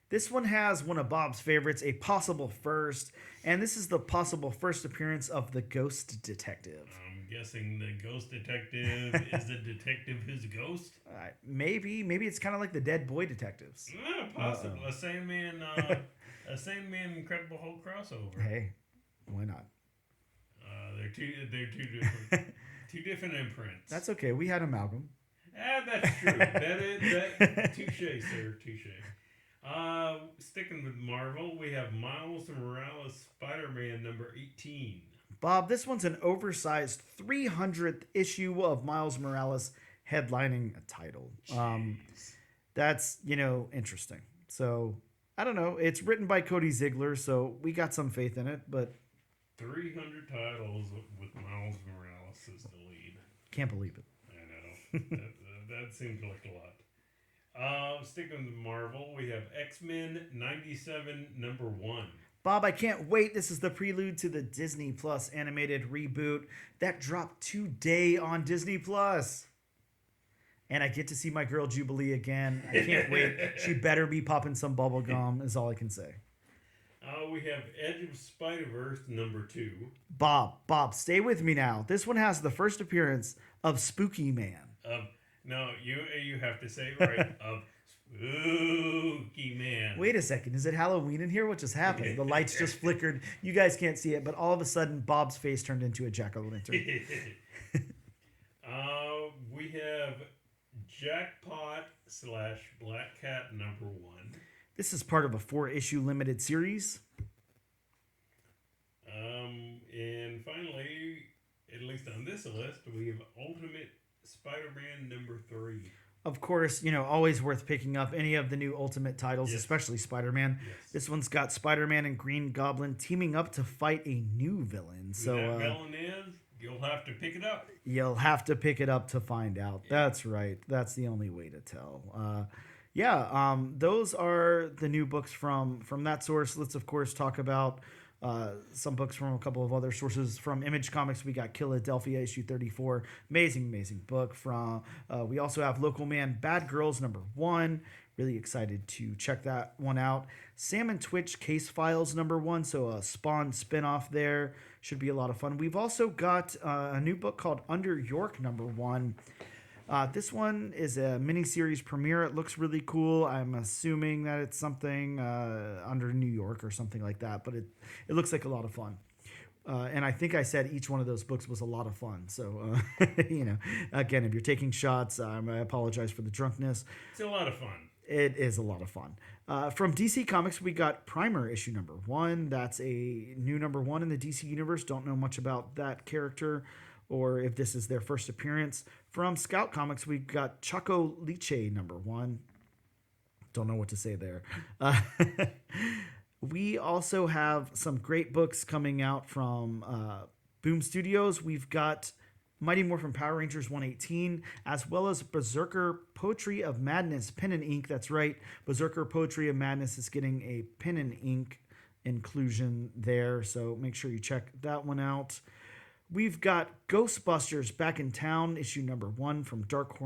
This one has one of Bob's favorites, a possible first, and this is the possible first appearance of the Ghost Detective. I'm guessing the Ghost Detective is the detective his ghost? Maybe it's kind of like the Dead Boy Detectives. Possible. A Sandman Incredible Hulk crossover. Hey, why not? They're two different two different imprints. That's okay. We had Amalgam. That's true. That touche, sir. Touche. Sticking with Marvel, we have Miles Morales Spider-Man number 18. Bob, this one's an oversized 300th issue of Miles Morales headlining a title. Jeez. That's, interesting. So, I don't know. It's written by Cody Ziegler, so we got some faith in it, but 300 titles with Miles Morales as the lead. can't believe it. I know. that seems like a lot. Sticking with Marvel, we have X-Men 97 number 1. Bob, I can't wait. This is the prelude to the Disney Plus animated reboot that dropped today on Disney Plus. And I get to see my girl Jubilee again. I can't wait. She better be popping some bubble gum, is all I can say. We have Edge of Spider-Verse number 2. Bob, stay with me now. This one has the first appearance of Spooky Man. No, you have to say it right. Of Spooky Man. Wait a second. Is it Halloween in here? What just happened? The lights just flickered. You guys can't see it, but all of a sudden, Bob's face turned into a jack-o'-lantern. We have Jackpot / Black Cat number 1. This is part of a 4-issue limited series. And finally, at least on this list, we have Ultimate Spider-Man number 3. Of course, always worth picking up any of the new Ultimate titles, Yes. especially Spider-Man. Yes. This one's got Spider-Man and Green Goblin teaming up to fight a new villain. Who So that villain is, you'll have to pick it up. you'll have to pick it up to find out. That's right. That's the only way to tell. Those are the new books from that source. Let's, of course, talk about some books from a couple of other sources. From Image Comics, we got Philadelphia issue 34. Amazing book. We also have Local Man Bad Girls number 1. Really excited to check that one out. Sam and Twitch Case Files number 1. So a Spawn spinoff there. Should be a lot of fun. We've also got a new book called Under York number 1. This one is a miniseries premiere. It looks really cool. I'm assuming that it's something under New York or something like that, but it looks like a lot of fun. And I think I said each one of those books was a lot of fun. So, again, if you're taking shots, I apologize for the drunkenness. It's a lot of fun. It is a lot of fun. From DC Comics, we got Primer issue number 1. That's a new number 1 in the DC universe. Don't know much about that character or if this is their first appearance. From Scout Comics, we got Choco Liche number 1. Don't know what to say there. We also have some great books coming out from Boom Studios. We've got Mighty Morphin Power Rangers 118, as well as Berserker Poetry of Madness pen and ink. That's right. Berserker Poetry of Madness is getting a pen and ink inclusion there, so make sure you check that one out. We've got Ghostbusters Back in Town, issue number 1 from Dark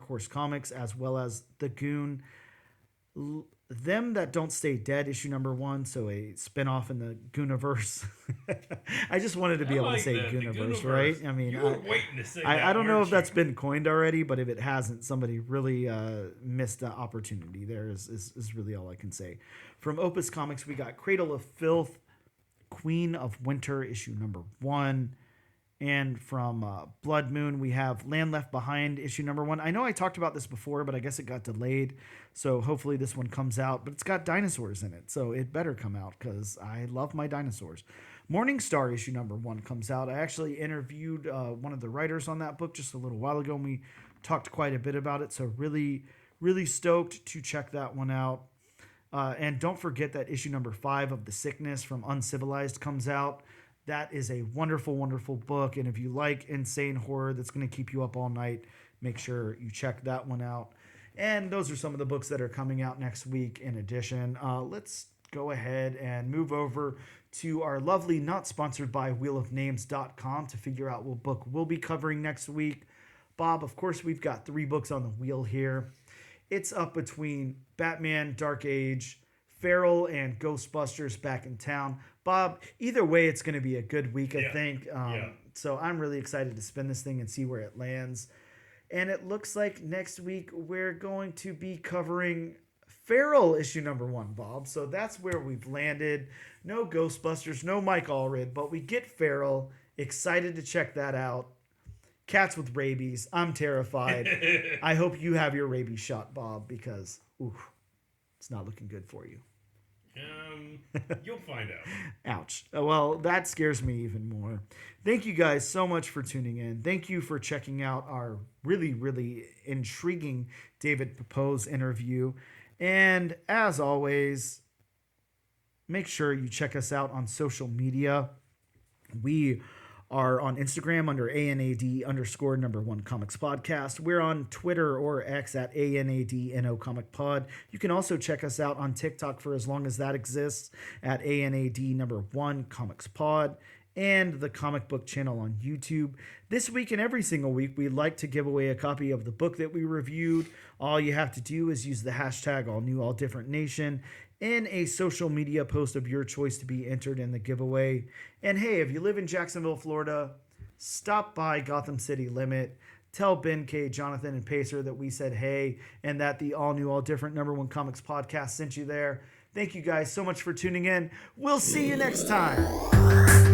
Horse Comics, as well as The Goon. Them That Don't Stay Dead, issue number 1, so a spinoff in the Gooniverse. I just wanted to be able to say Gooniverse, right? I mean, you were waiting to say that, I don't know weren't if that's you? been coined already, but if it hasn't, somebody really missed the opportunity. There is really all I can say. From Opus Comics, we got Cradle of Filth, Queen of Winter, issue number 1. And from Blood Moon, we have Land Left Behind, issue number 1. I know I talked about this before, but I guess it got delayed. So hopefully this one comes out. But it's got dinosaurs in it, so it better come out because I love my dinosaurs. Morning Star, issue number 1 comes out. I actually interviewed one of the writers on that book just a little while ago, and we talked quite a bit about it. So really, really stoked to check that one out. And don't forget that issue number 5 of The Sickness from Uncivilized comes out. That is a wonderful, wonderful book. And if you like insane horror that's going to keep you up all night, make sure you check that one out. And those are some of the books that are coming out next week in addition. Let's go ahead and move over to our lovely, not sponsored by wheelofnames.com to figure out what book we'll be covering next week. Bob, of course, we've got 3 books on the wheel here. It's up between Batman, Dark Age, Feral, and Ghostbusters Back in Town. Bob, either way, it's going to be a good week, I think. So I'm really excited to spin this thing and see where it lands. And it looks like next week we're going to be covering Feral issue number 1, Bob. So that's where we've landed. No Ghostbusters, no Mike Allred, but we get Feral. Excited to check that out. Cats with rabies. I'm terrified. I hope you have your rabies shot, Bob, because oof. it's not looking good for you. You'll find out. Ouch. Well, that scares me even more. Thank you guys so much for tuning in. Thank you for checking out our really, really intriguing David Pepose interview. And as always, make sure you check us out on social media. We are on Instagram under ANAD_1 Comics Podcast. We're on Twitter or X at ANADNO Comic Pod. You can also check us out on TikTok for as long as that exists at ANAD1 Comics Pod, and the comic book channel on YouTube. This week and every single week, we like to give away a copy of the book that we reviewed. All you have to do is use the hashtag AllNewAllDifferentNation in a social media post of your choice to be entered in the giveaway. And hey, if you live in Jacksonville, Florida, stop by Gotham City Limit. Tell Ben K, Jonathan, and Pacer that we said hey, and that the All New, All Different #1 Comics podcast sent you there. Thank you guys so much for tuning in. We'll see you next time.